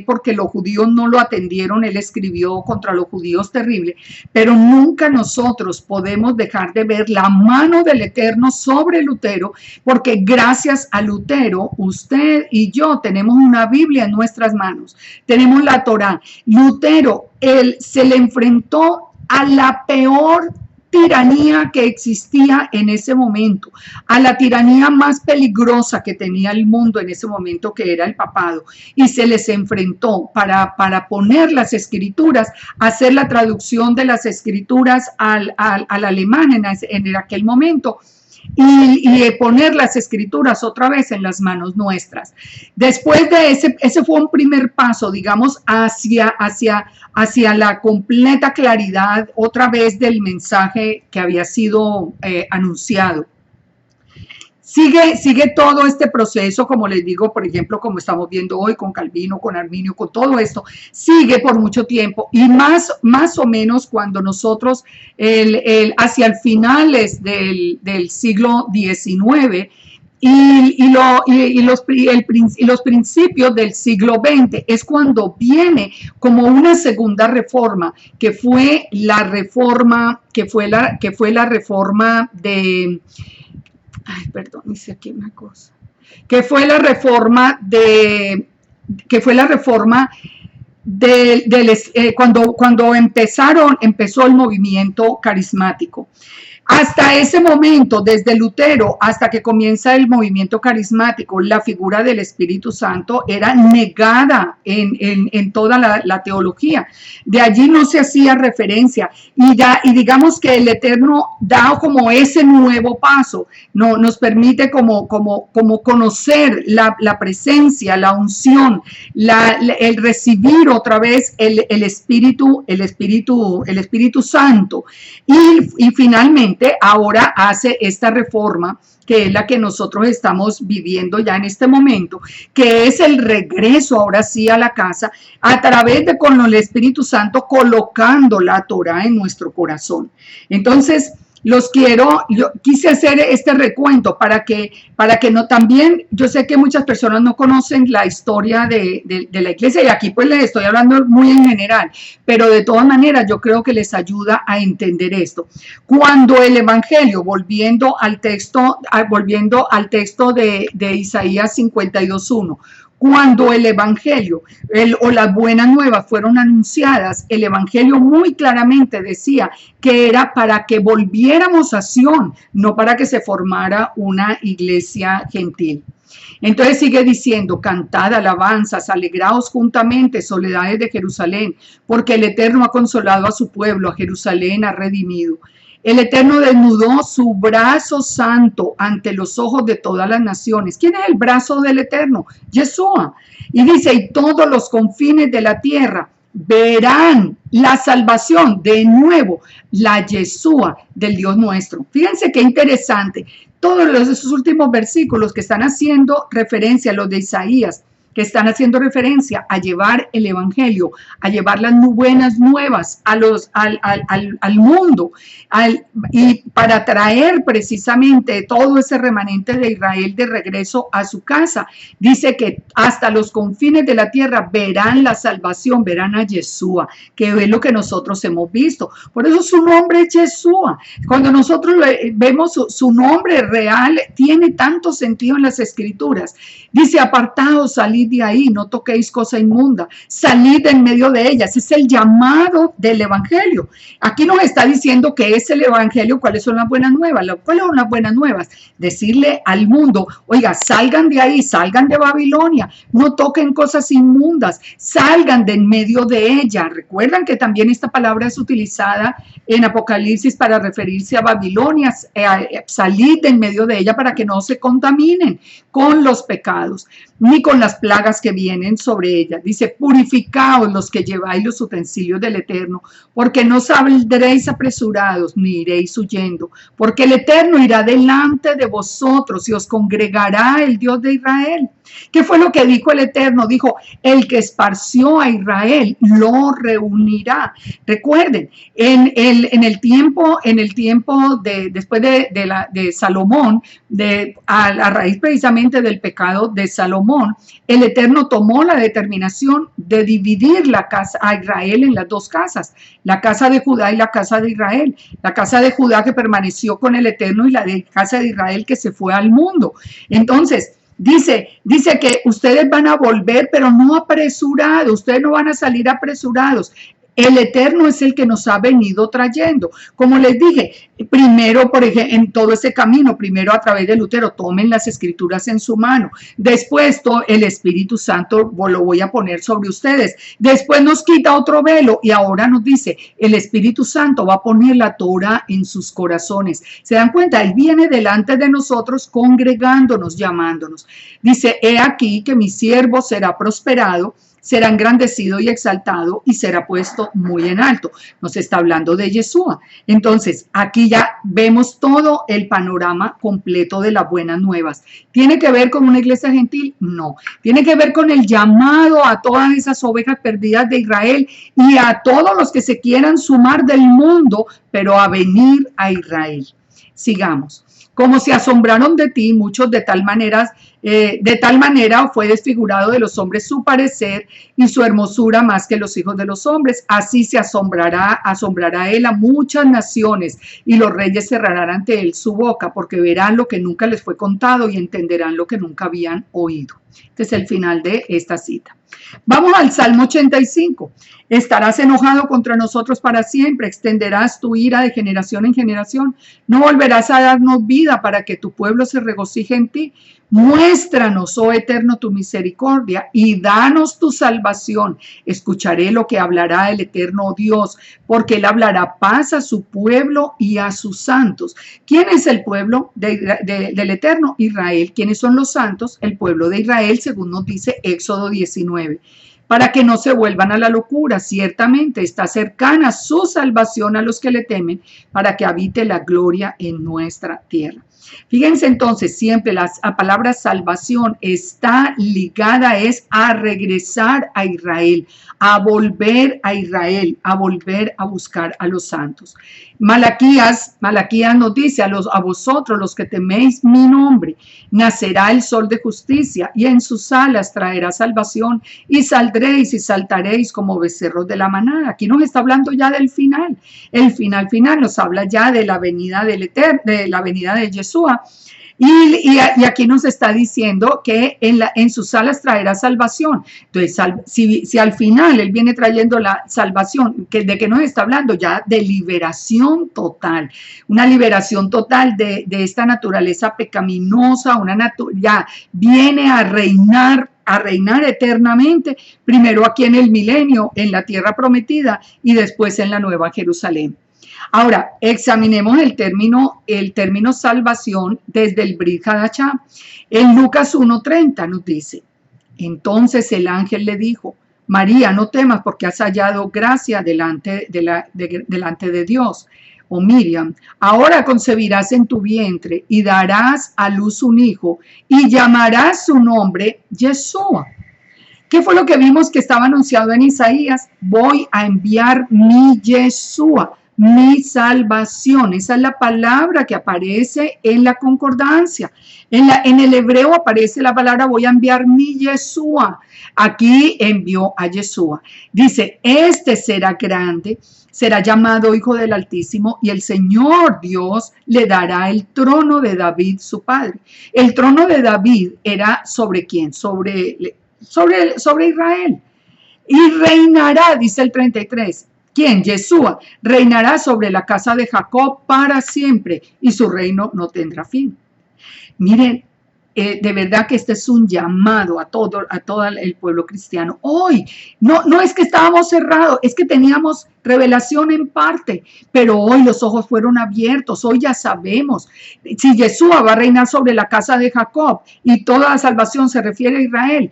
porque los judíos no lo atendieron, él escribió contra los judíos terrible, pero nunca nosotros podemos dejar de ver la mano del Eterno sobre Lutero, porque gracias a Lutero, usted y yo tenemos una Biblia en nuestras manos, tenemos la Torá. Lutero, él se le enfrentó a la peor tiranía que existía en ese momento, a la tiranía más peligrosa que tenía el mundo en ese momento, que era el papado, y se les enfrentó para poner las escrituras, hacer la traducción de las escrituras al alemán en aquel momento, y poner las escrituras otra vez en las manos nuestras. Después de ese fue un primer paso, digamos, hacia la completa claridad otra vez del mensaje que había sido anunciado. Sigue todo este proceso, como les digo, por ejemplo, como estamos viendo hoy con Calvino, con Arminio, con todo esto, sigue por mucho tiempo, y más o menos cuando nosotros, hacia el finales del siglo XIX y los principios del siglo XX, es cuando viene como una segunda reforma, que fue la reforma de... Ay, perdón, hice aquí una cosa. Que fue la reforma cuando empezó el movimiento carismático. Hasta ese momento, desde Lutero hasta que comienza el movimiento carismático, la figura del Espíritu Santo era negada en toda la teología. De allí no se hacía referencia, y digamos que el Eterno da como ese nuevo paso, nos permite como conocer la presencia, la unción, el recibir otra vez el Espíritu Santo, y finalmente ahora hace esta reforma, que es la que nosotros estamos viviendo ya en este momento, que es el regreso ahora sí a la casa, a través de con el Espíritu Santo colocando la Torá en nuestro corazón. Entonces, yo quise hacer este recuento para que no, también, yo sé que muchas personas no conocen la historia de la iglesia, y aquí pues les estoy hablando muy en general, pero de todas maneras yo creo que les ayuda a entender esto. Cuando el Evangelio, volviendo al texto de Isaías 52:1, cuando el Evangelio o las buenas nuevas fueron anunciadas, el Evangelio muy claramente decía que era para que volviéramos a Sión, no para que se formara una iglesia gentil. Entonces sigue diciendo: cantad alabanzas, alegraos juntamente, soledades de Jerusalén, porque el Eterno ha consolado a su pueblo, a Jerusalén ha redimido. El Eterno desnudó su brazo santo ante los ojos de todas las naciones. ¿Quién es el brazo del Eterno? Yeshua. Y dice: y todos los confines de la tierra verán la salvación, de nuevo, la Yeshua del Dios nuestro. Fíjense qué interesante. Todos esos últimos versículos que están haciendo referencia a los de Isaías, que están haciendo referencia a llevar el Evangelio, a llevar las buenas nuevas al mundo, y para traer precisamente todo ese remanente de Israel de regreso a su casa. Dice que hasta los confines de la tierra verán la salvación, verán a Yeshua, que es lo que nosotros hemos visto. Por eso su nombre es Yeshua. Cuando nosotros vemos su nombre real, tiene tanto sentido en las Escrituras. Dice: apartaos, salid salid de ahí, no toquéis cosa inmunda, salid de en medio de ella. Ese es el llamado del evangelio. Aquí nos está diciendo que es el evangelio, cuáles son las buenas nuevas. ¿Cuáles son las buenas nuevas? Decirle al mundo, oiga, salgan de ahí, salgan de Babilonia, no toquen cosas inmundas, salgan de en medio de ella. Recuerdan que también esta palabra es utilizada en Apocalipsis para referirse a Babilonia, salid de en medio de ella para que no se contaminen con los pecados, ni con las plagas que vienen sobre ella. Dice, purificaos los que lleváis los utensilios del Eterno, porque no saldréis apresurados, ni iréis huyendo, porque el Eterno irá delante de vosotros y os congregará el Dios de Israel. ¿Qué fue lo que dijo el Eterno? Dijo, el que esparció a Israel lo reunirá. Recuerden, en el tiempo después de Salomón, a raíz precisamente del pecado de Salomón, el Eterno tomó la determinación de dividir la casa a Israel en las dos casas, la casa de Judá y la casa de Israel. La casa de Judá que permaneció con el Eterno y la casa de Israel que se fue al mundo. Entonces, dice que ustedes van a volver, pero no apresurados, ustedes no van a salir apresurados. El Eterno es el que nos ha venido trayendo. Como les dije, primero, por ejemplo, en todo ese camino, primero a través de Lutero, tomen las escrituras en su mano. Después, el Espíritu Santo lo voy a poner sobre ustedes. Después nos quita otro velo y ahora nos dice, el Espíritu Santo va a poner la Torah en sus corazones. ¿Se dan cuenta? Él viene delante de nosotros congregándonos, llamándonos. Dice, he aquí que mi siervo será prosperado, será engrandecido y exaltado y será puesto muy en alto. Nos está hablando de Yeshua. Entonces, aquí ya vemos todo el panorama completo de las buenas nuevas. ¿Tiene que ver con una iglesia gentil? No. Tiene que ver con el llamado a todas esas ovejas perdidas de Israel y a todos los que se quieran sumar del mundo, pero a venir a Israel. Sigamos. Como se asombraron de ti, muchos de tal manera fue desfigurado de los hombres su parecer y su hermosura más que los hijos de los hombres. Así se asombrará él a muchas naciones y los reyes cerrarán ante él su boca porque verán lo que nunca les fue contado y entenderán lo que nunca habían oído. Este es el final de esta cita. Vamos al Salmo 85. Estarás enojado contra nosotros para siempre, extenderás tu ira de generación en generación, no volverás a darnos vida para que tu pueblo se regocije en ti. Muéstranos, oh Eterno, tu misericordia y danos tu salvación. Escucharé lo que hablará el Eterno Dios, porque él hablará paz a su pueblo y a sus santos. ¿Quién es el pueblo del Eterno? Israel. ¿Quiénes son los santos? El pueblo de Israel, según nos dice Éxodo 19. Para que no se vuelvan a la locura, ciertamente está cercana su salvación a los que le temen, para que habite la gloria en nuestra tierra. Fíjense entonces, siempre la palabra salvación está ligada a regresar a Israel, a volver a Israel, a volver a buscar a los santos. Malaquías nos dice, a vosotros los que teméis mi nombre, nacerá el sol de justicia y en sus alas traerá salvación y saldréis y saltaréis como becerros de la manada. Aquí nos está hablando ya del final. El final nos habla ya de la venida del Eterno, de la venida de Yeshua. Y aquí nos está diciendo que en sus alas traerá salvación. Entonces, si al final Él viene trayendo la salvación, ¿de qué nos está hablando? Ya de liberación total, una liberación total de esta naturaleza pecaminosa, ya viene a reinar eternamente, primero aquí en el milenio, en la tierra prometida y después en la nueva Jerusalén. Ahora, examinemos el término salvación desde el Brit Hadashah. En Lucas 1:30 nos dice, entonces el ángel le dijo, María, no temas porque has hallado gracia delante de Dios. O Miriam, ahora concebirás en tu vientre y darás a luz un hijo y llamarás su nombre Yeshua. ¿Qué fue lo que vimos que estaba anunciado en Isaías? Voy a enviar mi Yeshua, mi salvación. Esa es la palabra que aparece en la concordancia. En el hebreo aparece la palabra voy a enviar mi Yeshua. Aquí envió a Yeshua. Dice, este será grande, será llamado Hijo del Altísimo y el Señor Dios le dará el trono de David, su padre. El trono de David era ¿sobre quién? Sobre sobre Israel. Y reinará, dice el 33. ¿Quién? Yeshua. Reinará sobre la casa de Jacob para siempre y su reino no tendrá fin. Miren, de verdad que este es un llamado a todo el pueblo cristiano. Hoy, no es que estábamos cerrados, es que teníamos revelación en parte, pero hoy los ojos fueron abiertos, hoy ya sabemos. Si Yeshua va a reinar sobre la casa de Jacob y toda la salvación se refiere a Israel,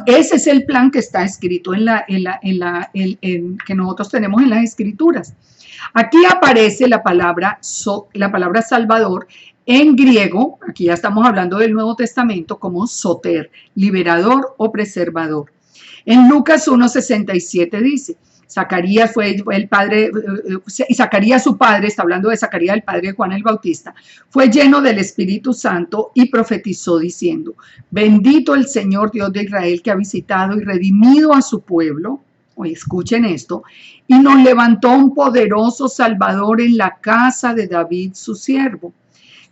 ese es el plan que está escrito que nosotros tenemos en las Escrituras. Aquí aparece la palabra Salvador, en griego, aquí ya estamos hablando del Nuevo Testamento, como soter, liberador o preservador. En Lucas 1:67 dice, Zacarías fue el padre, y Zacarías su padre, está hablando de Zacarías, el padre de Juan el Bautista, fue lleno del Espíritu Santo y profetizó diciendo, bendito el Señor Dios de Israel que ha visitado y redimido a su pueblo. Oye, escuchen esto, y nos levantó un poderoso Salvador en la casa de David su siervo,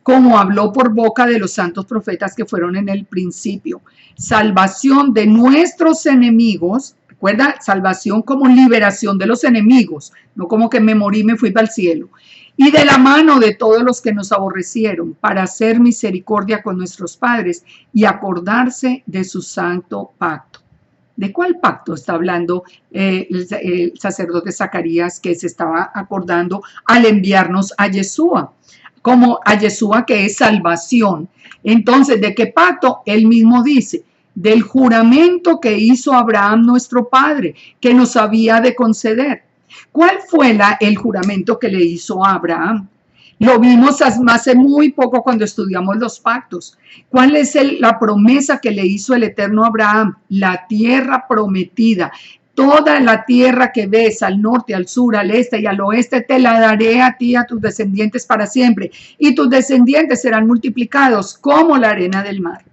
como habló por boca de los santos profetas que fueron en el principio. Salvación de nuestros enemigos, recuerda, salvación como liberación de los enemigos, no como que me morí y me fui para el cielo. Y de la mano de todos los que nos aborrecieron, para hacer misericordia con nuestros padres y acordarse de su santo pacto. ¿De cuál pacto está hablando el sacerdote Zacarías que se estaba acordando al enviarnos a Yeshua? Como a Yeshua, que es salvación. Entonces, ¿de qué pacto? Él mismo dice, del juramento que hizo Abraham nuestro padre, que nos había de conceder. ¿Cuál fue el juramento que le hizo a Abraham? Lo vimos hace muy poco cuando estudiamos los pactos. ¿Cuál es la promesa que le hizo el eterno Abraham? La tierra prometida. Toda la tierra que ves al norte, al sur, al este y al oeste, te la daré a ti y a tus descendientes para siempre. Y tus descendientes serán multiplicados como la arena del mar.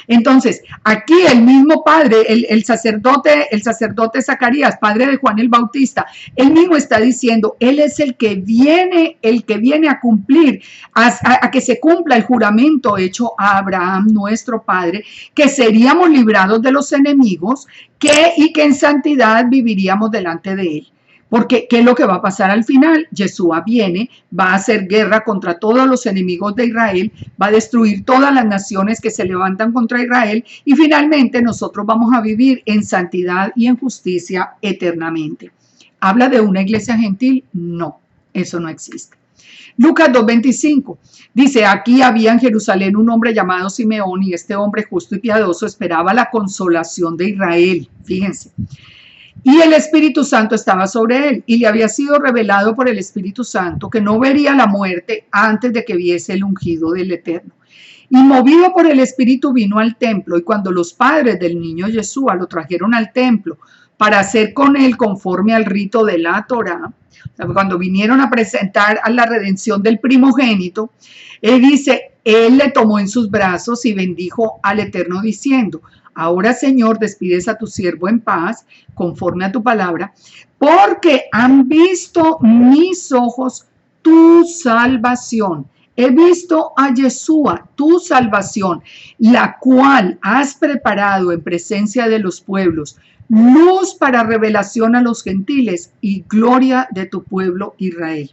Entonces, aquí el mismo padre, el sacerdote Zacarías, padre de Juan el Bautista, él mismo está diciendo, él es el que viene a cumplir, a que se cumpla el juramento hecho a Abraham, nuestro padre, que seríamos librados de los enemigos, y que en santidad viviríamos delante de él. Porque, ¿qué es lo que va a pasar al final? Yeshua viene, va a hacer guerra contra todos los enemigos de Israel, va a destruir todas las naciones que se levantan contra Israel y finalmente nosotros vamos a vivir en santidad y en justicia eternamente. ¿Habla de una iglesia gentil? No, eso no existe. Lucas 2:25 dice, aquí había en Jerusalén un hombre llamado Simeón y este hombre justo y piadoso esperaba la consolación de Israel. Fíjense. Y el Espíritu Santo estaba sobre él y le había sido revelado por el Espíritu Santo que no vería la muerte antes de que viese el ungido del Eterno. Y movido por el Espíritu vino al templo y cuando los padres del niño Yeshua lo trajeron al templo para hacer con él conforme al rito de la Torá, cuando vinieron a presentar a la redención del primogénito, él dice, él le tomó en sus brazos y bendijo al Eterno diciendo, ahora, Señor, despides a tu siervo en paz, conforme a tu palabra, porque han visto mis ojos tu salvación. He visto a Yeshua, tu salvación, la cual has preparado en presencia de los pueblos, luz para revelación a los gentiles y gloria de tu pueblo Israel.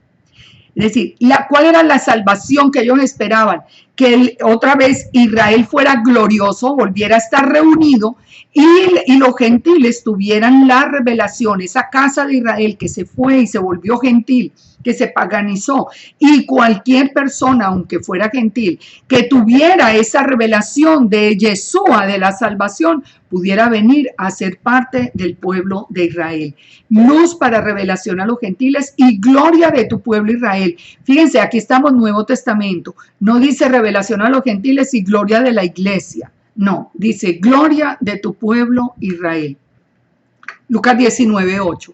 Es decir, ¿cuál era la salvación que ellos esperaban? Que otra vez Israel fuera glorioso, volviera a estar reunido y los gentiles tuvieran la revelación, esa casa de Israel que se fue y se volvió gentil, que se paganizó, y cualquier persona, aunque fuera gentil, que tuviera esa revelación de Yeshua, de la salvación, pudiera venir a ser parte del pueblo de Israel. Luz para revelación a los gentiles y gloria de tu pueblo Israel. Fíjense, aquí estamos Nuevo Testamento. No dice revelación a los gentiles y gloria de la iglesia. No, dice gloria de tu pueblo Israel. Lucas 19:8.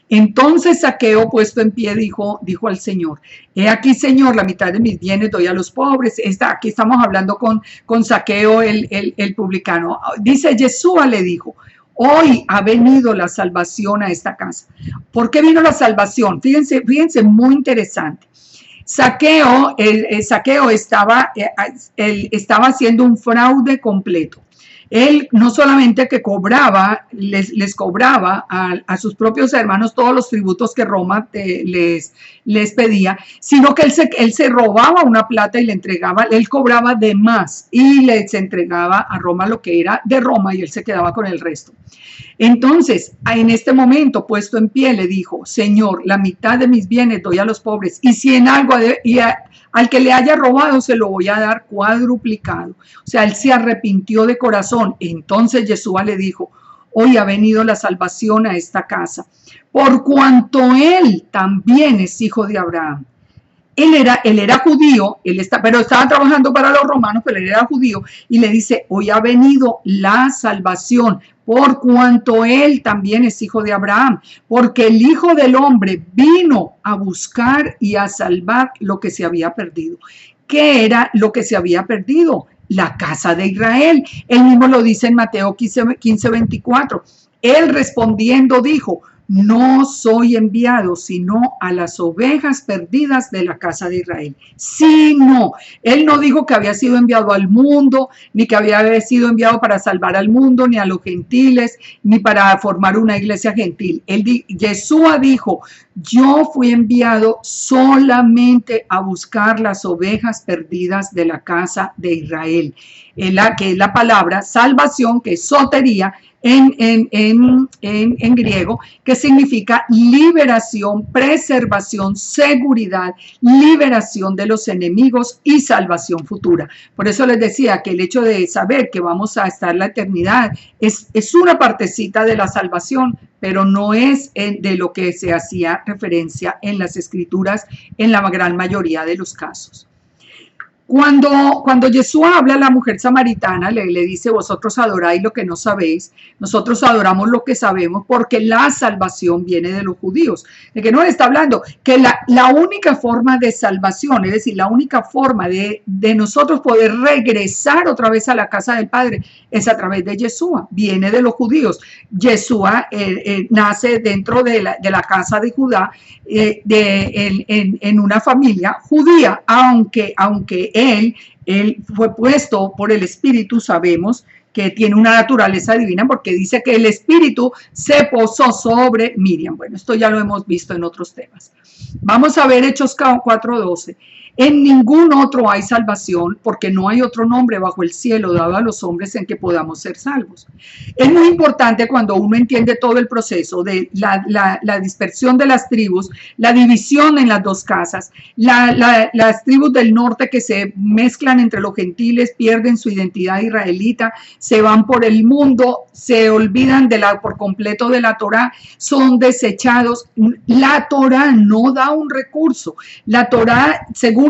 Entonces Zaqueo, puesto en pie, dijo al Señor, he aquí, Señor, la mitad de mis bienes doy a los pobres. Aquí estamos hablando con Zaqueo, el publicano. Dice, Yeshua le dijo, hoy ha venido la salvación a esta casa. ¿Por qué vino la salvación? Fíjense, muy interesante. Zaqueo estaba haciendo un fraude completo. Él no solamente que cobraba, les cobraba a sus propios hermanos todos los tributos que Roma les pedía, sino que él se robaba una plata y le entregaba, él cobraba de más y les entregaba a Roma lo que era de Roma y él se quedaba con el resto. Entonces, en este momento, puesto en pie, le dijo: Señor, la mitad de mis bienes doy a los pobres, y si en algo al que le haya robado se lo voy a dar cuadruplicado. O sea, él se arrepintió de corazón. Entonces Yeshua le dijo: hoy ha venido la salvación a esta casa, por cuanto él también es hijo de Abraham. Él era judío, pero estaba trabajando para los romanos, pero él era judío, y le dice: hoy ha venido la salvación, por cuanto él también es hijo de Abraham, porque el Hijo del Hombre vino a buscar y a salvar lo que se había perdido. ¿Qué era lo que se había perdido? La casa de Israel. Él mismo lo dice en Mateo 15:24. Él respondiendo dijo: no soy enviado sino a las ovejas perdidas de la casa de Israel. Sí, no. Él no dijo que había sido enviado al mundo, ni que había sido enviado para salvar al mundo, ni a los gentiles, ni para formar una iglesia gentil. Yeshua dijo: yo fui enviado solamente a buscar las ovejas perdidas de la casa de Israel. Que es la palabra salvación, que es sotería, en griego, que significa liberación, preservación, seguridad, liberación de los enemigos y salvación futura. Por eso les decía que el hecho de saber que vamos a estar la eternidad es una partecita de la salvación, pero no es de lo que se hacía referencia en las escrituras en la gran mayoría de los casos. Cuando Yeshua habla a la mujer samaritana, le dice: vosotros adoráis lo que no sabéis, nosotros adoramos lo que sabemos, porque la salvación viene de los judíos. ¿De qué no le está hablando? Que la única forma de salvación, es decir, la única forma de nosotros poder regresar otra vez a la casa del Padre, es a través de Yeshua, viene de los judíos. Yeshua nace dentro de la casa de Judá, en una familia judía, aunque él fue puesto por el Espíritu, sabemos que tiene una naturaleza divina, porque dice que el Espíritu se posó sobre Miriam. Bueno, esto ya lo hemos visto en otros temas. Vamos a ver Hechos 4:12. En ningún otro hay salvación, porque no hay otro nombre bajo el cielo dado a los hombres en que podamos ser salvos. Es muy importante cuando uno entiende todo el proceso de la dispersión de las tribus, la división en las dos casas, las tribus del norte que se mezclan entre los gentiles, pierden su identidad israelita, se van por el mundo, se olvidan por completo de la Torá, son desechados. La Torá no da un recurso. La Torá,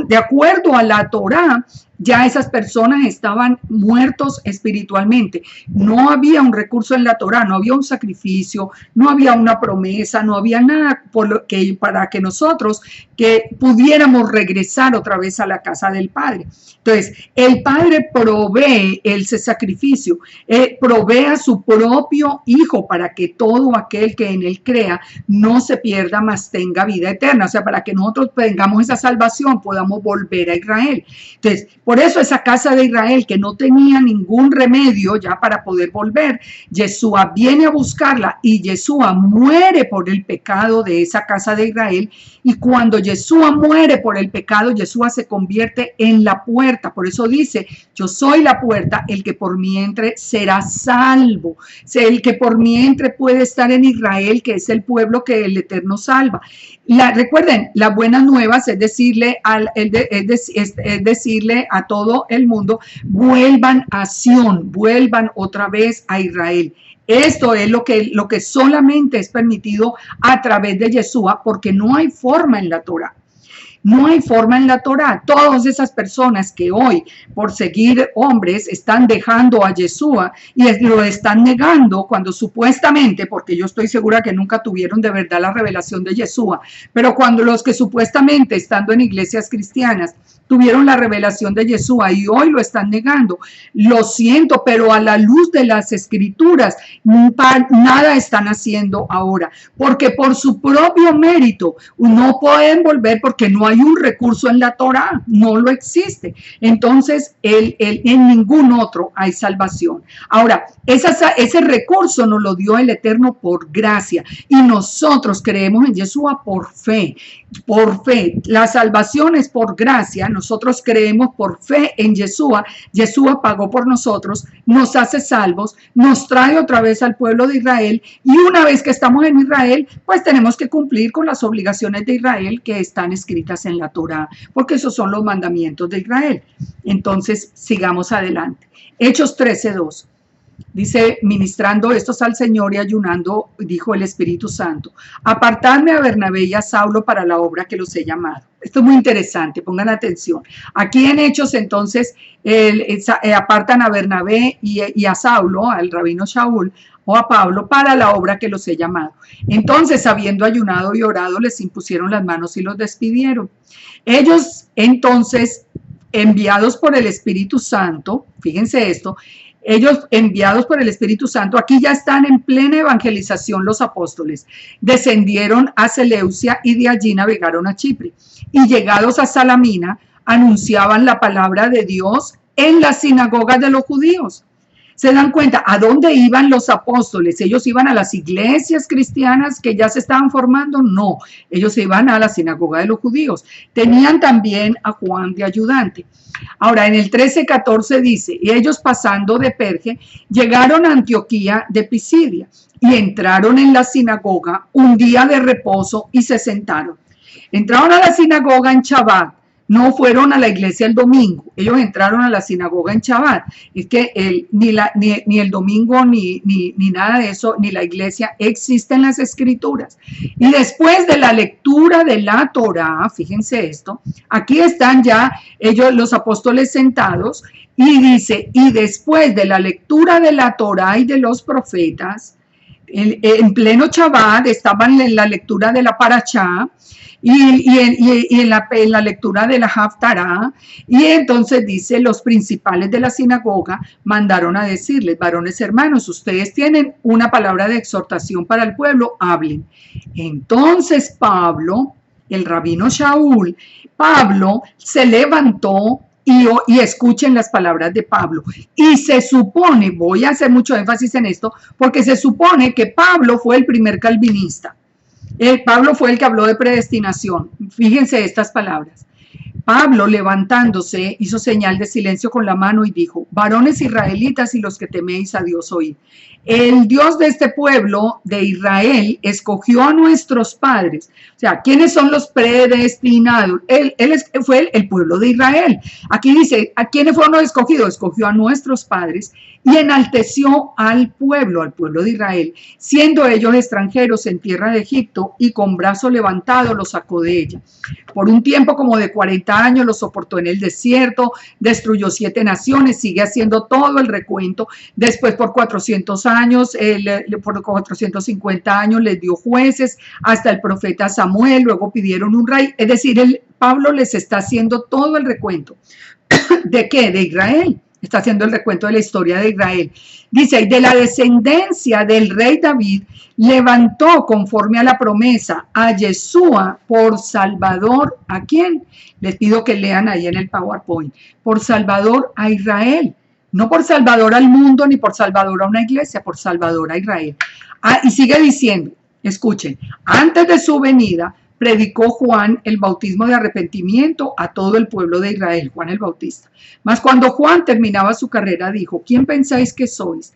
de acuerdo a la Torá, ya esas personas estaban muertos espiritualmente. No había un recurso en la Torá, no había un sacrificio, no había una promesa, no había nada para que nosotros que pudiéramos regresar otra vez a la casa del Padre. Entonces, el Padre provee ese sacrificio, provee a su propio Hijo para que todo aquel que en él crea no se pierda, mas tenga vida eterna. O sea, para que nosotros tengamos esa salvación, podamos volver a Israel. Entonces, por eso esa casa de Israel que no tenía ningún remedio ya para poder volver, Yeshua viene a buscarla y Yeshua muere por el pecado de esa casa de Israel. Y cuando Yeshua muere por el pecado, Yeshua se convierte en la puerta. Por eso dice: yo soy la puerta, el que por mí entre será salvo. El que por mí entre puede estar en Israel, que es el pueblo que el Eterno salva. Recuerden, las buenas nuevas es decirle a todo el mundo: vuelvan a Sión, vuelvan otra vez a Israel. Esto es lo que solamente es permitido a través de Yeshua, porque no hay forma en la Torá. No hay forma en la Torá. Todas esas personas que hoy, por seguir hombres, están dejando a Yeshua y lo están negando cuando supuestamente, porque yo estoy segura que nunca tuvieron de verdad la revelación de Yeshua, pero cuando los que supuestamente, estando en iglesias cristianas, tuvieron la revelación de Yeshua y hoy lo están negando. Lo siento, pero a la luz de las escrituras, nada están haciendo ahora, porque por su propio mérito no pueden volver porque no hay un recurso en la Torá, no lo existe. Entonces, en ningún otro hay salvación. Ahora, ese recurso nos lo dio el Eterno por gracia y nosotros creemos en Yeshua por fe. Por fe, la salvación es por gracia, nosotros creemos por fe en Yeshua, Yeshua pagó por nosotros, nos hace salvos, nos trae otra vez al pueblo de Israel y una vez que estamos en Israel, pues tenemos que cumplir con las obligaciones de Israel que están escritas en la Torá, porque esos son los mandamientos de Israel. Entonces, sigamos adelante. Hechos 13:2. Dice, ministrando estos al Señor y ayunando, dijo el Espíritu Santo, apartadme a Bernabé y a Saulo para la obra que los he llamado. Esto es muy interesante, pongan atención. Aquí en Hechos, entonces, apartan a Bernabé y a Saulo, al rabino Shaul, o a Pablo, para la obra que los he llamado. Entonces, habiendo ayunado y orado, les impusieron las manos y los despidieron. Ellos, entonces, enviados por el Espíritu Santo, fíjense esto, ellos enviados por el Espíritu Santo, aquí ya están en plena evangelización los apóstoles, descendieron a Seleucia y de allí navegaron a Chipre. Y llegados a Salamina, anunciaban la palabra de Dios en las sinagogas de los judíos. ¿Se dan cuenta a dónde iban los apóstoles? ¿Ellos iban a las iglesias cristianas que ya se estaban formando? No, ellos iban a la sinagoga de los judíos. Tenían también a Juan de ayudante. Ahora, en el 13:14 dice, y ellos pasando de Perge, llegaron a Antioquía de Pisidia y entraron en la sinagoga un día de reposo y se sentaron. Entraron a la sinagoga en Shabbat. No fueron a la iglesia el domingo, ellos entraron a la sinagoga en Shabbat. Es que ni el domingo ni nada de eso, ni la iglesia existen las escrituras. Y después de la lectura de la Torá, fíjense esto, aquí están ya ellos, los apóstoles sentados, y dice, y después de la lectura de la Torá y de los profetas, en pleno Shabbat estaban en la lectura de la Parashá, y en la lectura de la Haftará, y entonces dice, los principales de la sinagoga mandaron a decirles, varones hermanos, ustedes tienen una palabra de exhortación para el pueblo, hablen. Entonces Pablo, el rabino Shaul, Pablo se levantó y escuchen las palabras de Pablo. Y se supone, voy a hacer mucho énfasis en esto, porque se supone que Pablo fue el primer calvinista. Pablo fue el que habló de predestinación. Fíjense estas palabras. Pablo, levantándose, hizo señal de silencio con la mano y dijo, varones israelitas y los que teméis a Dios, oíd. El Dios de este pueblo de Israel escogió a nuestros padres. O sea, ¿quiénes son los predestinados? Fue el pueblo de Israel. Aquí dice, ¿a quiénes fueron los escogidos? Escogió a nuestros padres y enalteció al pueblo de Israel, siendo ellos extranjeros en tierra de Egipto, y con brazo levantado los sacó de ella. Por un tiempo como de 40 años los soportó en el desierto, destruyó 7 naciones, sigue haciendo todo el recuento. Después por 400 años, por 450 años les dio jueces hasta el profeta Samuel, luego pidieron un rey. Es decir, Pablo les está haciendo todo el recuento. ¿De qué? De Israel. Está haciendo el recuento de la historia de Israel. Dice, de la descendencia del rey David, levantó conforme a la promesa a Yeshua por Salvador. ¿A quién? Les pido que lean ahí en el PowerPoint. Por Salvador a Israel. No por Salvador al mundo, ni por Salvador a una iglesia, por Salvador a Israel. Y sigue diciendo, escuchen, antes de su venida, predicó Juan el bautismo de arrepentimiento a todo el pueblo de Israel, Juan el Bautista. Mas cuando Juan terminaba su carrera, dijo, ¿quién pensáis que sois?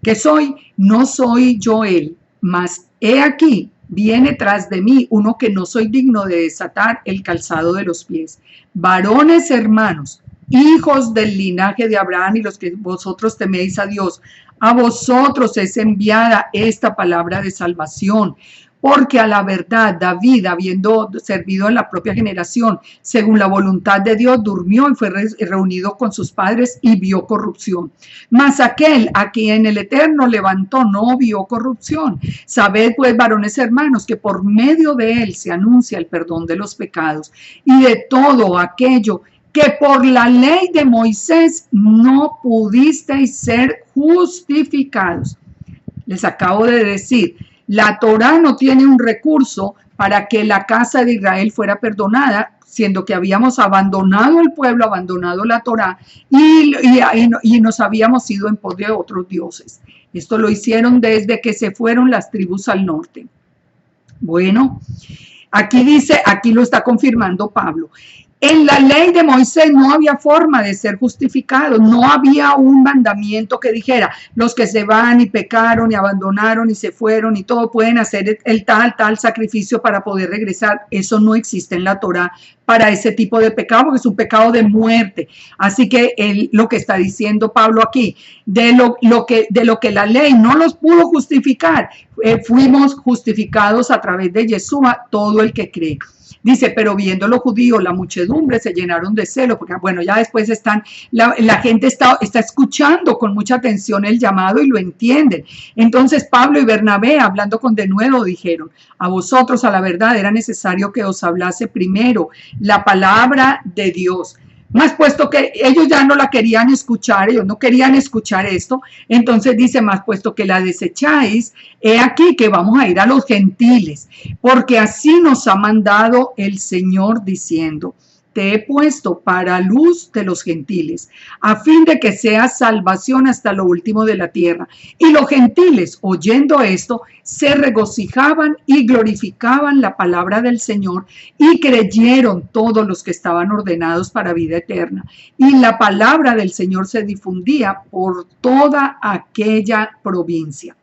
¿Que soy? No soy yo él, mas he aquí, viene tras de mí uno que no soy digno de desatar el calzado de los pies. Varones hermanos, hijos del linaje de Abraham y los que vosotros teméis a Dios, a vosotros es enviada esta palabra de salvación. Porque a la verdad David, habiendo servido en la propia generación, según la voluntad de Dios, durmió y fue reunido con sus padres y vio corrupción. Mas aquel a quien el Eterno levantó no vio corrupción. Sabed pues, varones hermanos, que por medio de él se anuncia el perdón de los pecados y de todo aquello que por la ley de Moisés no pudisteis ser justificados. Les acabo de decir, la Torá no tiene un recurso para que la casa de Israel fuera perdonada, siendo que habíamos abandonado el pueblo, abandonado la Torá y nos habíamos ido en pos de otros dioses. Esto lo hicieron desde que se fueron las tribus al norte. Bueno, aquí dice, aquí lo está confirmando Pablo. En la ley de Moisés no había forma de ser justificado, no había un mandamiento que dijera, los que se van y pecaron y abandonaron y se fueron y todo pueden hacer el tal sacrificio para poder regresar. Eso no existe en la Torá para ese tipo de pecado, porque es un pecado de muerte. Así que lo que está diciendo Pablo aquí, de lo que la ley no los pudo justificar, fuimos justificados a través de Yeshua, todo el que cree. Dice, pero viendo los judíos, la muchedumbre se llenaron de celo, porque bueno, ya después la gente está escuchando con mucha atención el llamado y lo entienden. Entonces Pablo y Bernabé, hablando con denuedo, dijeron, a vosotros a la verdad era necesario que os hablase primero la palabra de Dios. Más puesto que ellos ya no la querían escuchar, ellos no querían escuchar esto, entonces dice, más puesto que la desecháis, he aquí que vamos a ir a los gentiles, porque así nos ha mandado el Señor diciendo, te he puesto para luz de los gentiles, a fin de que sea salvación hasta lo último de la tierra. Y los gentiles, oyendo esto, se regocijaban y glorificaban la palabra del Señor, y creyeron todos los que estaban ordenados para vida eterna. Y la palabra del Señor se difundía por toda aquella provincia.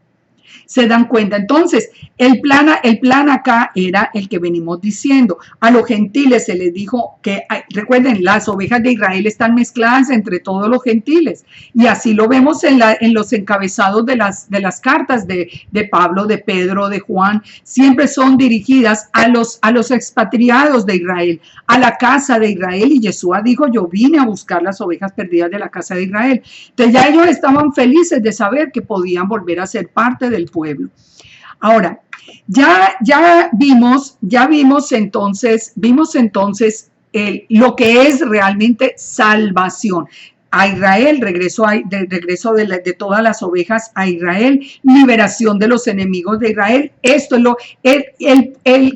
Se dan cuenta. Entonces, el plan acá era el que venimos diciendo. A los gentiles se les dijo que, recuerden, las ovejas de Israel están mezcladas entre todos los gentiles. Y así lo vemos en los encabezados de las cartas de Pablo, de Pedro, de Juan. Siempre son dirigidas a los expatriados de Israel, a la casa de Israel. Y Yeshua dijo, yo vine a buscar las ovejas perdidas de la casa de Israel. Entonces ya ellos estaban felices de saber que podían volver a ser parte del pueblo. Ahora, ya vimos entonces lo que es realmente salvación. A Israel, regreso de todas las ovejas a Israel, liberación de los enemigos de Israel. Esto es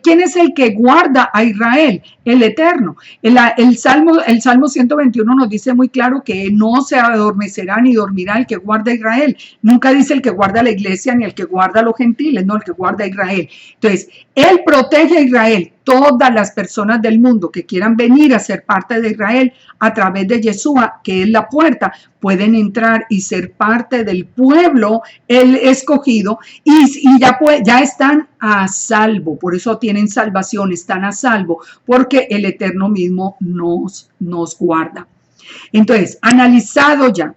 ¿quién es el que guarda a Israel? El Eterno. El Salmo 121 nos dice muy claro que no se adormecerá ni dormirá el que guarda a Israel. Nunca dice el que guarda a la iglesia ni el que guarda a los gentiles, no, el que guarda a Israel. Entonces, Él protege a Israel. Todas las personas del mundo que quieran venir a ser parte de Israel a través de Yeshua, que es la puerta, pueden entrar y ser parte del pueblo, el escogido, y ya están a salvo. Por eso tienen salvación, están a salvo, porque el Eterno mismo nos guarda. Entonces, analizado ya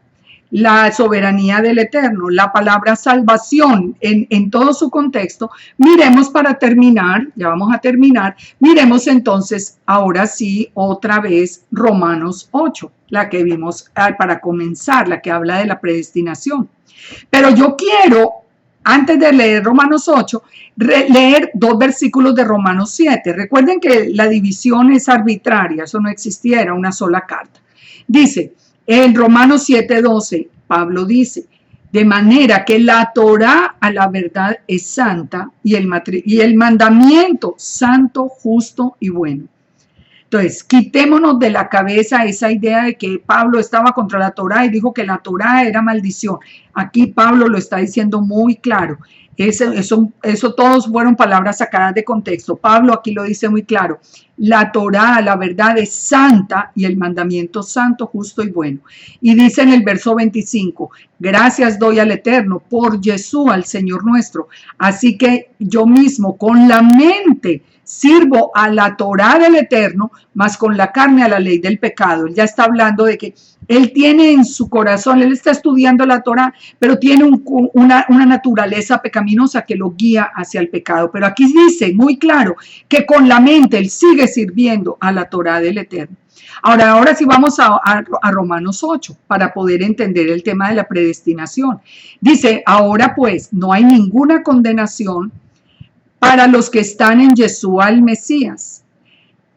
la soberanía del Eterno, la palabra salvación en todo su contexto, miremos para terminar, ya vamos a terminar, miremos entonces ahora sí otra vez Romanos 8, la que vimos para comenzar, la que habla de la predestinación. Pero yo quiero, antes de leer Romanos 8, leer 2 versículos de Romanos 7. Recuerden que la división es arbitraria, eso no existía, era una sola carta. Dice, en Romanos 7:12, Pablo dice, de manera que la Torá a la verdad es santa y el mandamiento santo, justo y bueno. Entonces, quitémonos de la cabeza esa idea de que Pablo estaba contra la Torá y dijo que la Torá era maldición. Aquí Pablo lo está diciendo muy claro. Eso todos fueron palabras sacadas de contexto. Pablo aquí lo dice muy claro. La Torá, la verdad, es santa y el mandamiento santo, justo y bueno. Y dice en el verso 25, gracias doy al Eterno por Yeshua, al Señor nuestro. Así que yo mismo con la mente sirvo a la Torá del Eterno, mas con la carne a la ley del pecado. Él ya está hablando de que él tiene en su corazón, él está estudiando la Torá, pero tiene una naturaleza pecaminosa que lo guía hacia el pecado. Pero aquí dice muy claro que con la mente él sigue sirviendo a la Torá del Eterno. Ahora sí vamos a Romanos 8 para poder entender el tema de la predestinación. Dice, ahora pues no hay ninguna condenación para los que están en Yeshua el Mesías.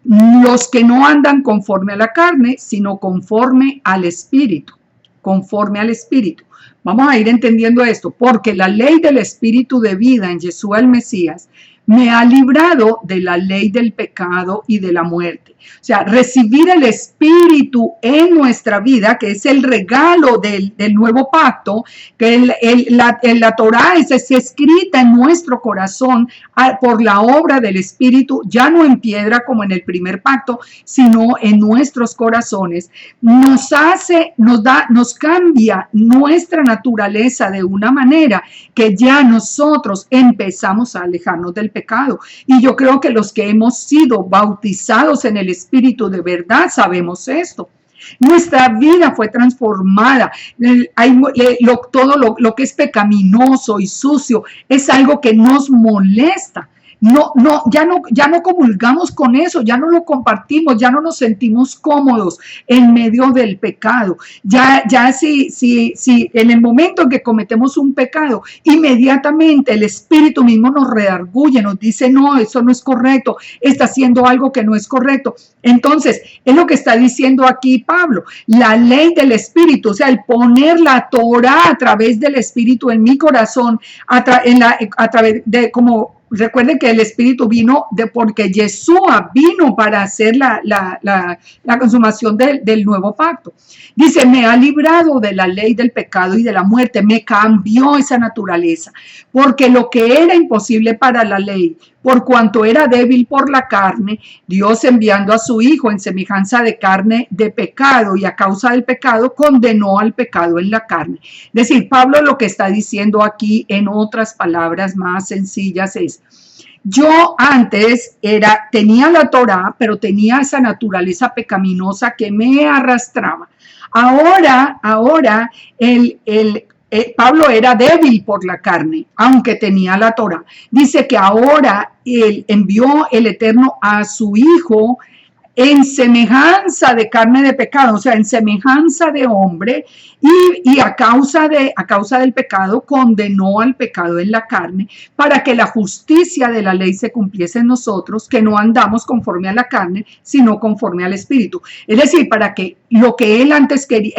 los que no andan conforme a la carne, sino conforme al Espíritu, conforme al Espíritu. Vamos a ir entendiendo esto, porque la ley del Espíritu de vida en Yeshua el Mesías me ha librado de la ley del pecado y de la muerte. O sea, recibir el Espíritu en nuestra vida, que es el regalo del nuevo pacto, que la Torá es escrita en nuestro corazón por la obra del Espíritu, ya no en piedra como en el primer pacto, sino en nuestros corazones, nos cambia nuestra naturaleza de una manera que ya nosotros empezamos a alejarnos del pecado. Y yo creo que los que hemos sido bautizados en el Espíritu de verdad sabemos esto. Nuestra vida fue transformada. Todo lo que es pecaminoso y sucio es algo que nos molesta. Ya no comulgamos con eso, ya no lo compartimos, ya no nos sentimos cómodos en medio del pecado. Ya si en el momento en que cometemos un pecado, inmediatamente el Espíritu mismo nos redarguye, nos dice, no, eso no es correcto, está haciendo algo que no es correcto. Entonces, es lo que está diciendo aquí Pablo, la ley del Espíritu, o sea, el poner la Torá a través del Espíritu en mi corazón, a través de como... Recuerden que el Espíritu vino porque Yeshua vino para hacer la consumación del nuevo pacto. Dice, me ha librado de la ley del pecado y de la muerte, me cambió esa naturaleza, porque lo que era imposible para la ley, por cuanto era débil por la carne, Dios enviando a su Hijo en semejanza de carne de pecado y a causa del pecado condenó al pecado en la carne. Es decir, Pablo lo que está diciendo aquí en otras palabras más sencillas es, yo antes tenía la Torá, pero tenía esa naturaleza pecaminosa que me arrastraba. Ahora Pablo era débil por la carne, aunque tenía la Torá. Dice que ahora él envió el Eterno a su Hijo en semejanza de carne de pecado, o sea, en semejanza de hombre, y a causa del pecado condenó al pecado en la carne, para que la justicia de la ley se cumpliese en nosotros, que no andamos conforme a la carne, sino conforme al Espíritu. Es decir, para que lo que él antes quería,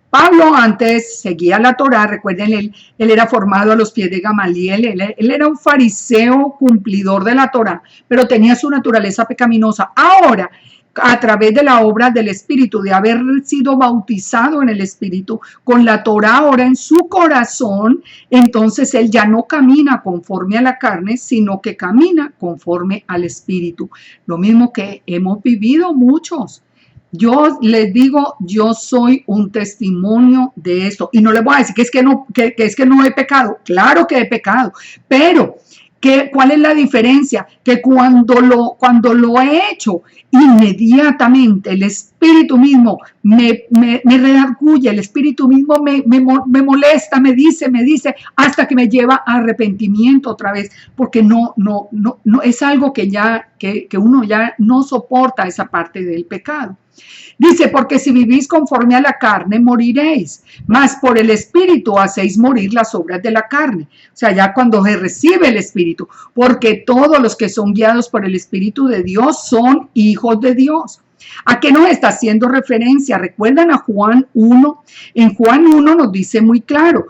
Pablo antes seguía la Torá, recuerden, él era formado a los pies de Gamaliel, él era un fariseo cumplidor de la Torá, pero tenía su naturaleza pecaminosa. Ahora, a través de la obra del Espíritu, de haber sido bautizado en el Espíritu, con la Torá ahora en su corazón, entonces él ya no camina conforme a la carne, sino que camina conforme al Espíritu. Lo mismo que hemos vivido muchos. Yo les digo, yo soy un testimonio de esto. Y no les voy a decir que es que no he pecado. Claro que he pecado. Pero, ¿cuál es la diferencia? Que cuando lo he hecho, inmediatamente el Espíritu mismo me redarguye, el Espíritu mismo me molesta, me dice, hasta que me lleva a arrepentimiento otra vez. Porque no es algo que uno ya no soporta esa parte del pecado. Dice, porque si vivís conforme a la carne, moriréis, mas por el Espíritu hacéis morir las obras de la carne. O sea, ya cuando se recibe el Espíritu, porque todos los que son guiados por el Espíritu de Dios son hijos de Dios. ¿A qué nos está haciendo referencia? ¿Recuerdan a Juan 1? En Juan 1 nos dice muy claro,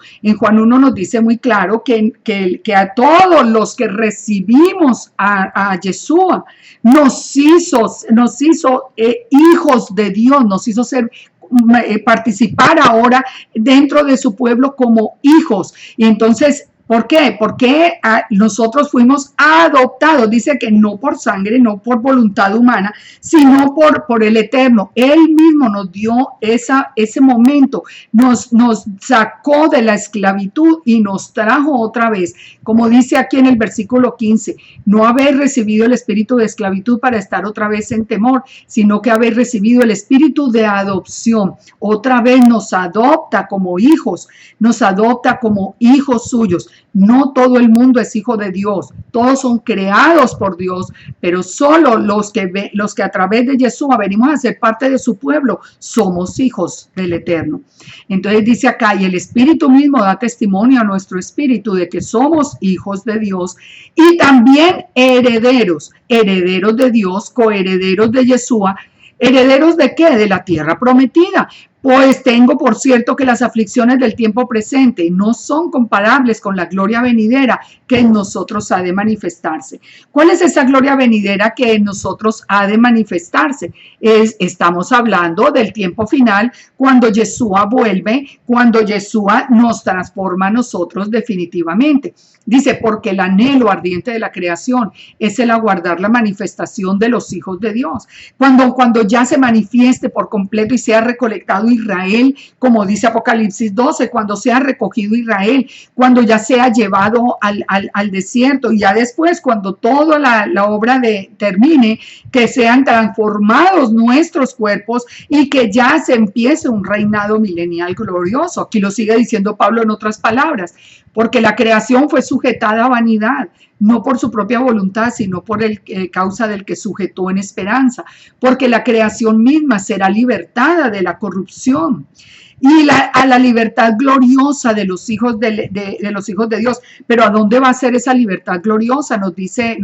que a todos los que recibimos a Yeshua, nos hizo hijos de Dios, nos hizo participar ahora dentro de su pueblo como hijos. Y entonces, ¿por qué? Porque nosotros fuimos adoptados, dice que no por sangre, no por voluntad humana, sino por el Eterno. Él mismo nos dio ese momento, nos sacó de la esclavitud y nos trajo otra vez. Como dice aquí en el versículo 15, no habéis recibido el espíritu de esclavitud para estar otra vez en temor, sino que habéis recibido el espíritu de adopción. Otra vez nos adopta como hijos suyos. No todo el mundo es hijo de Dios, todos son creados por Dios, pero solo los que a través de Yeshua venimos a ser parte de su pueblo, somos hijos del Eterno. Entonces dice acá, y el Espíritu mismo da testimonio a nuestro espíritu de que somos hijos de Dios y también herederos, herederos de Dios, coherederos de Yeshua. ¿Herederos de qué? De la tierra prometida. Pues tengo por cierto que las aflicciones del tiempo presente no son comparables con la gloria venidera que en nosotros ha de manifestarse. ¿Cuál es esa gloria venidera que en nosotros ha de manifestarse? Estamos hablando del tiempo final, cuando Yeshua vuelve, cuando Yeshua nos transforma a nosotros definitivamente. Dice, porque el anhelo ardiente de la creación es el aguardar la manifestación de los hijos de Dios. Cuando ya se manifieste por completo y sea recolectado Israel, como dice Apocalipsis 12, cuando sea recogido Israel, cuando ya sea llevado al desierto, y ya después, cuando toda la obra termine, que sean transformados nuestros cuerpos y que ya se empiece un reinado milenial glorioso. Aquí lo sigue diciendo Pablo en otras palabras, porque la creación fue sujetada a vanidad, no por su propia voluntad, sino por causa del que sujetó en esperanza, porque la creación misma será libertada de la corrupción y a la libertad gloriosa de los hijos de los hijos de Dios. Pero ¿a dónde va a ser esa libertad gloriosa? Nos dice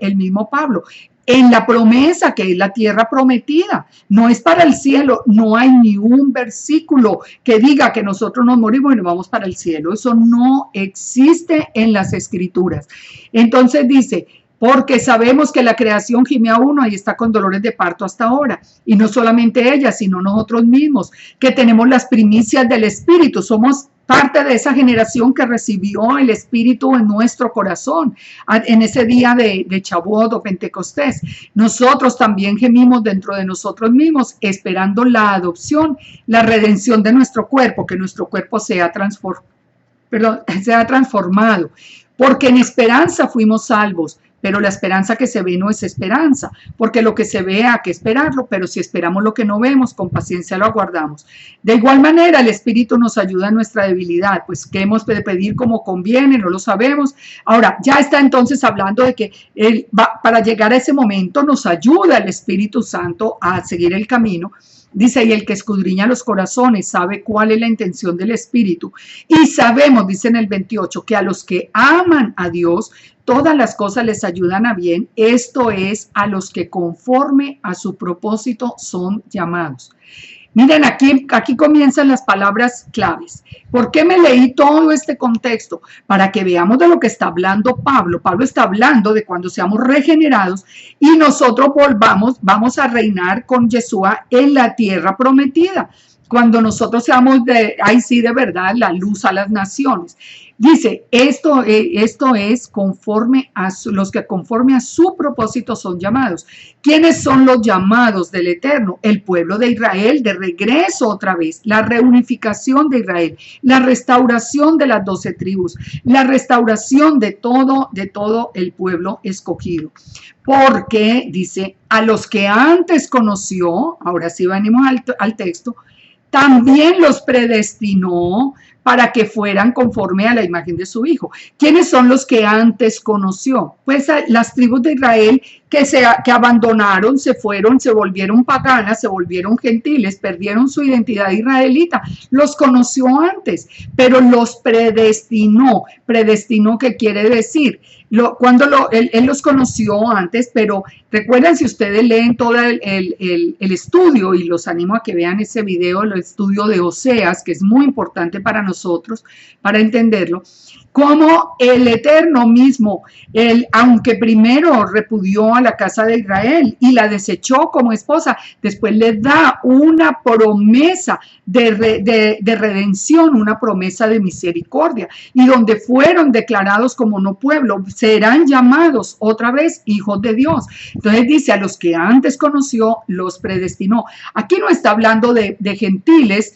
el mismo Pablo. En la promesa, que es la tierra prometida, no es para el cielo. No hay ni un versículo que diga que nosotros nos morimos y nos vamos para el cielo. Eso no existe en las escrituras. Entonces dice, porque sabemos que la creación gime a uno y está con dolores de parto hasta ahora. Y no solamente ella, sino nosotros mismos, que tenemos las primicias del Espíritu. Somos parte de esa generación que recibió el Espíritu en nuestro corazón en ese día de Shavuot o Pentecostés. Nosotros también gemimos dentro de nosotros mismos, esperando la adopción, la redención de nuestro cuerpo, que nuestro cuerpo sea transformado. Porque en esperanza fuimos salvos. Pero la esperanza que se ve no es esperanza, porque lo que se ve hay que esperarlo, pero si esperamos lo que no vemos, con paciencia lo aguardamos. De igual manera, el Espíritu nos ayuda en nuestra debilidad, pues ¿qué hemos de pedir como conviene? No lo sabemos. Ahora, ya está entonces hablando de que para llegar a ese momento nos ayuda el Espíritu Santo a seguir el camino. Dice, y el que escudriña los corazones sabe cuál es la intención del Espíritu. Y sabemos, dice en el 28, que a los que aman a Dios, todas las cosas les ayudan a bien. Esto es, a los que conforme a su propósito son llamados. Miren, aquí comienzan las palabras claves. ¿Por qué me leí todo este contexto? Para que veamos de lo que está hablando Pablo. Pablo está hablando de cuando seamos regenerados y nosotros vamos a reinar con Yeshua en la tierra prometida. Cuando nosotros seamos ahí sí de verdad la luz a las naciones. Dice, esto es conforme a los que conforme a su propósito son llamados. ¿Quiénes son los llamados del Eterno? El pueblo de Israel, de regreso otra vez, la reunificación de Israel, la restauración de las 12 tribus, la restauración de todo el pueblo escogido. Porque, dice, a los que antes conoció, ahora sí venimos al texto, también los predestinó para que fueran conforme a la imagen de su Hijo. ¿Quiénes son los que antes conoció? Pues las tribus de Israel que abandonaron, se fueron, se volvieron paganas, se volvieron gentiles, perdieron su identidad israelita. Los conoció antes, pero los predestinó. ¿Predestinó qué quiere decir? Él los conoció antes, pero recuerden, si ustedes leen todo el estudio, y los animo a que vean ese video, el estudio de Oseas, que es muy importante para nosotros, para entenderlo, como el Eterno mismo, aunque primero repudió a la casa de Israel y la desechó como esposa, después le da una promesa de redención, una promesa de misericordia, y donde fueron declarados como no pueblo, serán llamados otra vez hijos de Dios. Entonces dice, a los que antes conoció, los predestinó. Aquí no está hablando de gentiles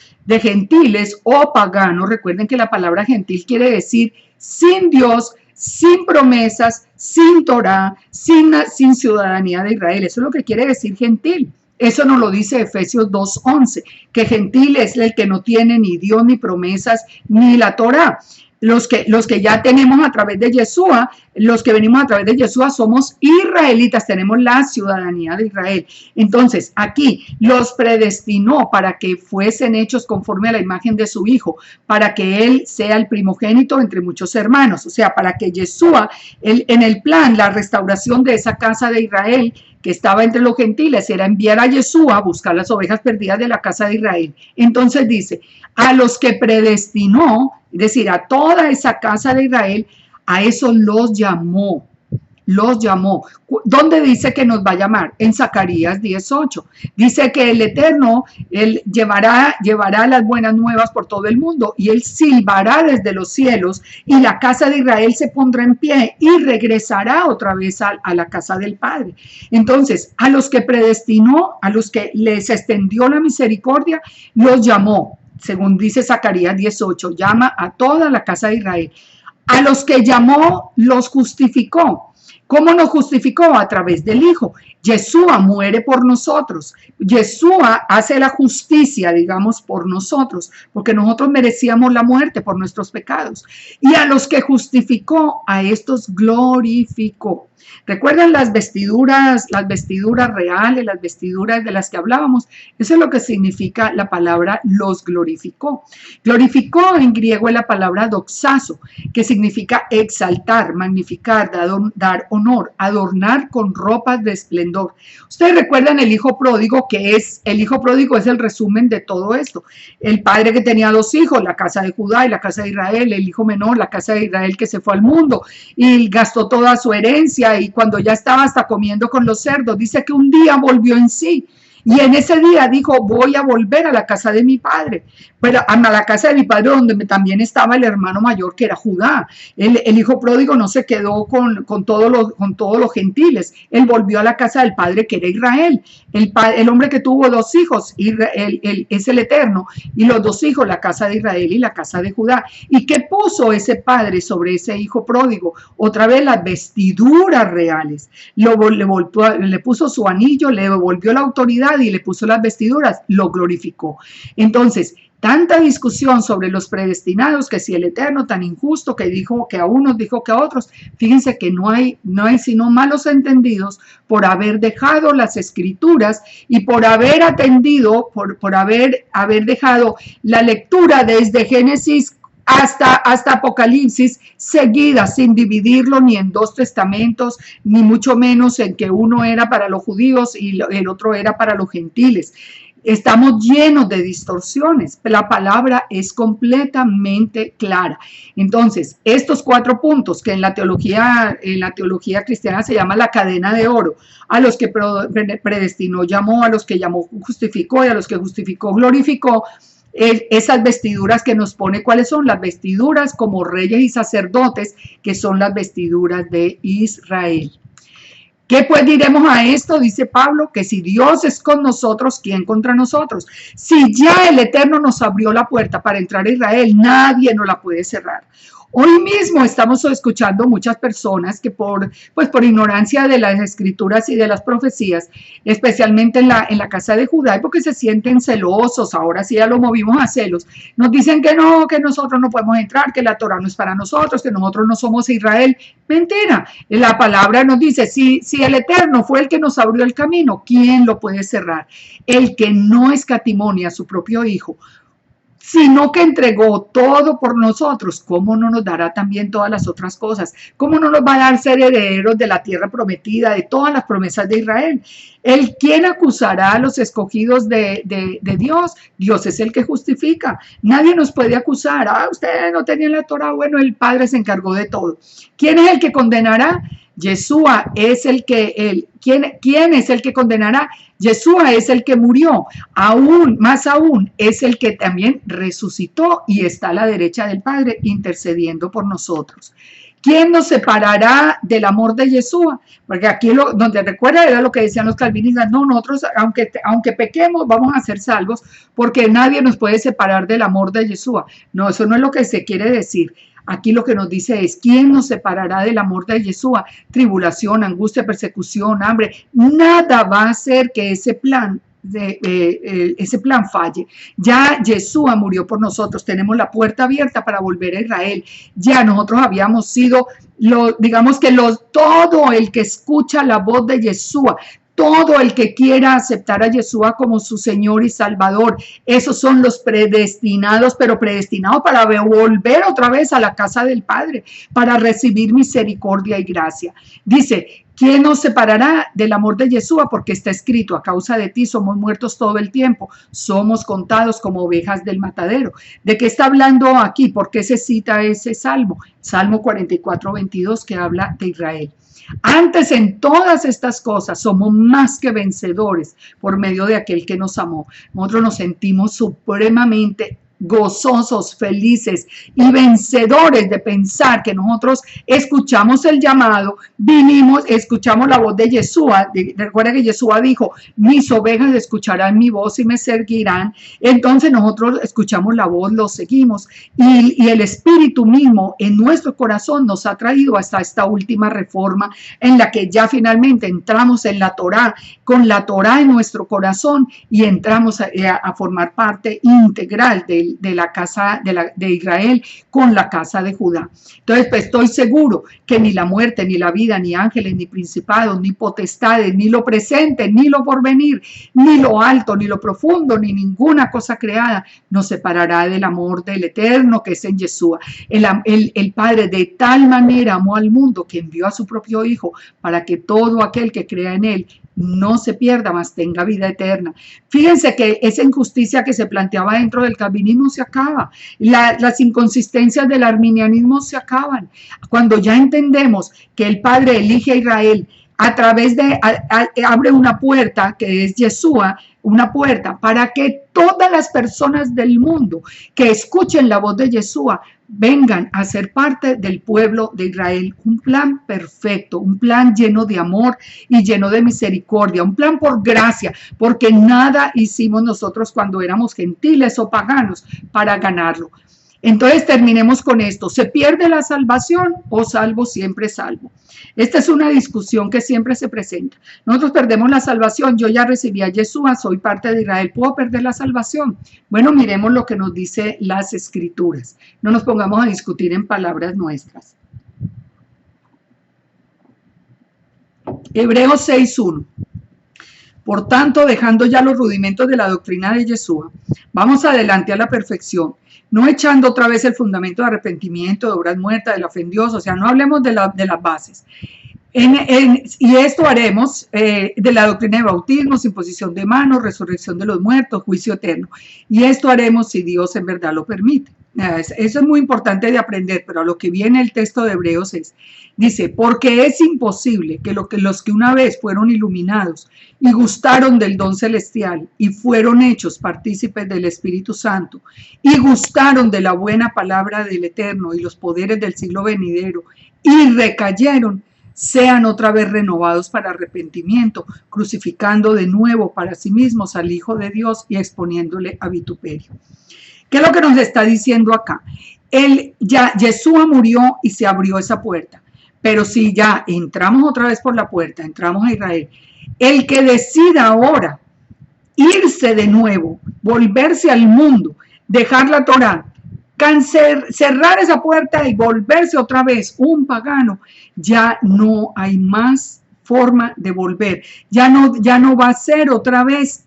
o paganos. Recuerden que la palabra gentil quiere decir sin Dios, sin promesas, sin Torah, sin ciudadanía de Israel. Eso es lo que quiere decir gentil. Eso nos lo dice Efesios 2:11, que gentil es el que no tiene ni Dios, ni promesas, ni la Torah. los que ya tenemos a través de Yeshua, los que venimos a través de Yeshua somos israelitas, tenemos la ciudadanía de Israel. Entonces, aquí los predestinó para que fuesen hechos conforme a la imagen de su Hijo, para que Él sea el primogénito entre muchos hermanos, o sea, para que Yeshua, en el plan, la restauración de esa casa de Israel, que estaba entre los gentiles, era enviar a Yeshua a buscar las ovejas perdidas de la casa de Israel. Entonces dice, a los que predestinó, es decir, a toda esa casa de Israel, a esos los llamó. Los llamó. ¿Dónde dice que nos va a llamar? En Zacarías 18. Dice que el Eterno, Él llevará las buenas nuevas por todo el mundo y Él silbará desde los cielos y la casa de Israel se pondrá en pie y regresará otra vez a la casa del Padre. Entonces, a los que predestinó, a los que les extendió la misericordia, los llamó. Según dice Zacarías 18, llama a toda la casa de Israel. A los que llamó, los justificó. ¿Cómo nos justificó? A través del Hijo. Yeshua muere por nosotros. Yeshua hace la justicia, digamos, por nosotros, porque nosotros merecíamos la muerte por nuestros pecados. Y a los que justificó, a estos glorificó. ¿Recuerdan las vestiduras reales, las vestiduras de las que hablábamos? Eso es lo que significa la palabra los glorificó. Glorificó en griego es la palabra doxazo, que significa exaltar, magnificar, dar honor, adornar con ropas de esplendor. Ustedes recuerdan el hijo pródigo, el hijo pródigo es el resumen de todo esto. El padre que tenía 2 hijos, la casa de Judá y la casa de Israel, el hijo menor, la casa de Israel que se fue al mundo y gastó toda su herencia y cuando ya estaba hasta comiendo con los cerdos, dice que un día volvió en sí. Y en ese día dijo, voy a volver a la casa de mi padre, pero a la casa de mi padre donde también estaba el hermano mayor que era Judá. El hijo pródigo no se quedó con todos los gentiles, él volvió a la casa del padre que era Israel. El hombre que tuvo 2 hijos, es el Eterno, y los 2 hijos, la casa de Israel y la casa de Judá. ¿Y qué puso ese padre sobre ese hijo pródigo? Otra vez las vestiduras reales. Le puso su anillo, le devolvió la autoridad y le puso las vestiduras, lo glorificó. Entonces, tanta discusión sobre los predestinados, que si el Eterno tan injusto que dijo que a unos dijo que a otros, fíjense que no hay sino malos entendidos por haber dejado las escrituras y por haber atendido, por haber dejado la lectura desde Génesis hasta Apocalipsis seguida, sin dividirlo ni en 2 testamentos, ni mucho menos en que uno era para los judíos y el otro era para los gentiles. Estamos llenos de distorsiones. La palabra es completamente clara. Entonces, estos 4 puntos que en la teología cristiana se llama la cadena de oro, a los que predestinó llamó, a los que llamó justificó y a los que justificó glorificó. Esas vestiduras que nos pone, ¿cuáles son? Las vestiduras como reyes y sacerdotes, que son las vestiduras de Israel. ¿Qué pues diremos a esto? Dice Pablo, que si Dios es con nosotros, ¿quién contra nosotros? Si ya el Eterno nos abrió la puerta para entrar a Israel, nadie nos la puede cerrar. Hoy mismo estamos escuchando muchas personas que por ignorancia de las escrituras y de las profecías, especialmente en la casa de Judá, y porque se sienten celosos, ahora sí ya lo movimos a celos, nos dicen que no, que nosotros no podemos entrar, que la Torah no es para nosotros, que nosotros no somos Israel. Mentira, la palabra nos dice, si el Eterno fue el que nos abrió el camino, ¿quién lo puede cerrar? El que no escatimó a su propio Hijo, sino que entregó todo por nosotros, ¿cómo no nos dará también todas las otras cosas? ¿Cómo no nos va a dar ser herederos de la tierra prometida, de todas las promesas de Israel? ¿Quién acusará a los escogidos de Dios? Dios es el que justifica. Nadie nos puede acusar. Ustedes no tenían la Torah. Bueno, el Padre se encargó de todo. ¿Quién es el que condenará? Yeshua es el que, ¿quién es el que condenará? Yeshua es el que murió, más aún, es el que también resucitó y está a la derecha del Padre intercediendo por nosotros. ¿Quién nos separará del amor de Yeshua? Porque aquí donde recuerda era lo que decían los calvinistas, no, nosotros aunque pequemos vamos a ser salvos porque nadie nos puede separar del amor de Yeshua. No, eso no es lo que se quiere decir. Aquí lo que nos dice es, ¿quién nos separará del amor de Yeshua? Tribulación, angustia, persecución, hambre. Nada va a hacer que ese plan ese plan falle. Ya Yeshua murió por nosotros, tenemos la puerta abierta para volver a Israel. Ya nosotros habíamos sido, digamos que todo el que escucha la voz de Yeshua, todo el que quiera aceptar a Yeshua como su Señor y Salvador, esos son los predestinados, pero predestinados para volver otra vez a la casa del Padre, para recibir misericordia y gracia. Dice, ¿quién nos separará del amor de Yeshua? Porque está escrito, a causa de ti somos muertos todo el tiempo, somos contados como ovejas del matadero. ¿De qué está hablando aquí? ¿Por qué se cita ese salmo? Salmo 44:22, que habla de Israel. Antes en todas estas cosas somos más que vencedores por medio de aquel que nos amó. Nosotros nos sentimos supremamente gozosos, felices y vencedores de pensar que nosotros escuchamos el llamado, vinimos, escuchamos la voz de Yeshua. Recuerda que Yeshua dijo, mis ovejas escucharán mi voz y me seguirán. Entonces nosotros escuchamos la voz, lo seguimos y el Espíritu mismo en nuestro corazón nos ha traído hasta esta última reforma en la que ya finalmente entramos en la Torá, con la Torá en nuestro corazón y entramos a formar parte integral de la casa de Israel con la casa de Judá. Entonces, pues estoy seguro que ni la muerte, ni la vida, ni ángeles, ni principados, ni potestades, ni lo presente, ni lo porvenir, ni lo alto, ni lo profundo, ni ninguna cosa creada nos separará del amor del Eterno que es en Yeshua. El Padre de tal manera amó al mundo que envió a su propio Hijo para que todo aquel que crea en Él no se pierda, mas tenga vida eterna. Fíjense que esa injusticia que se planteaba dentro del calvinismo se acaba. Las inconsistencias del arminianismo se acaban. Cuando ya entendemos que el Padre elige a Israel a través de, abre una puerta que es Yeshua, una puerta para que todas las personas del mundo que escuchen la voz de Yeshua vengan a ser parte del pueblo de Israel. Un plan perfecto, un plan lleno de amor y lleno de misericordia, un plan por gracia, porque nada hicimos nosotros cuando éramos gentiles o paganos para ganarlo. Entonces terminemos con esto. ¿Se pierde la salvación o salvo siempre salvo? Esta es una discusión que siempre se presenta. Nosotros perdemos la salvación. Yo ya recibí a Yeshua, soy parte de Israel. ¿Puedo perder la salvación? Bueno, miremos lo que nos dice las Escrituras. No nos pongamos a discutir en palabras nuestras. Hebreos 6:1. Por tanto, dejando ya los rudimentos de la doctrina de Yeshua, vamos adelante a la perfección, no echando otra vez el fundamento de arrepentimiento, de obras muertas, de la fe en Dios, o sea, no hablemos de las bases. Y esto haremos de la doctrina de bautismos, imposición de manos, resurrección de los muertos, juicio eterno. Y esto haremos si Dios en verdad lo permite. Eso es muy importante de aprender, pero a lo que viene el texto de Hebreos dice, porque es imposible que los que una vez fueron iluminados y gustaron del don celestial y fueron hechos partícipes del Espíritu Santo y gustaron de la buena palabra del Eterno y los poderes del siglo venidero y recayeron, sean otra vez renovados para arrepentimiento, crucificando de nuevo para sí mismos al Hijo de Dios y exponiéndole a vituperio. ¿Qué es lo que nos está diciendo acá? Yeshua murió y se abrió esa puerta, pero si ya entramos otra vez por la puerta, entramos a Israel, el que decida ahora irse de nuevo, volverse al mundo, dejar la Torá, cerrar esa puerta y volverse otra vez un pagano, ya no hay más forma de volver, ya no va a ser otra vez,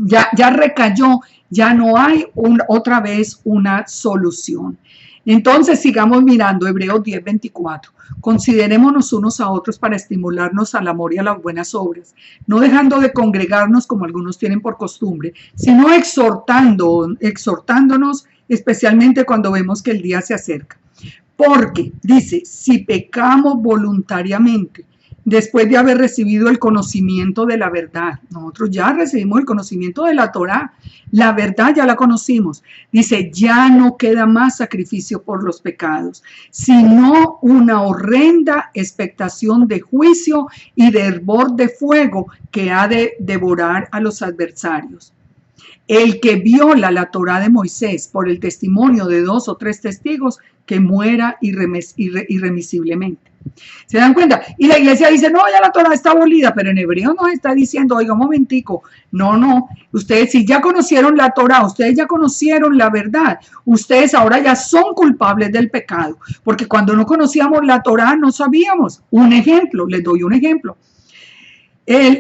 ya recayó, ya no hay otra vez una solución. Entonces sigamos mirando Hebreos 10:24. Considerémonos unos a otros para estimularnos al amor y a las buenas obras, no dejando de congregarnos como algunos tienen por costumbre, sino exhortándonos especialmente cuando vemos que el día se acerca. Porque, dice, si pecamos voluntariamente, después de haber recibido el conocimiento de la verdad, nosotros ya recibimos el conocimiento de la Torá, la verdad ya la conocimos, dice, ya no queda más sacrificio por los pecados, sino una horrenda expectación de juicio y de hervor de fuego que ha de devorar a los adversarios. El que viola la Torá de Moisés por el testimonio de 2 o 3 testigos, que muera irremisiblemente. ¿Se dan cuenta? Y la iglesia dice, no, ya la Torah está abolida, pero en hebreo nos está diciendo, oiga, un momentico, no, ustedes si ya conocieron la Torah, ustedes ya conocieron la verdad, ustedes ahora ya son culpables del pecado, porque cuando no conocíamos la Torah no sabíamos. Un ejemplo, les doy un ejemplo.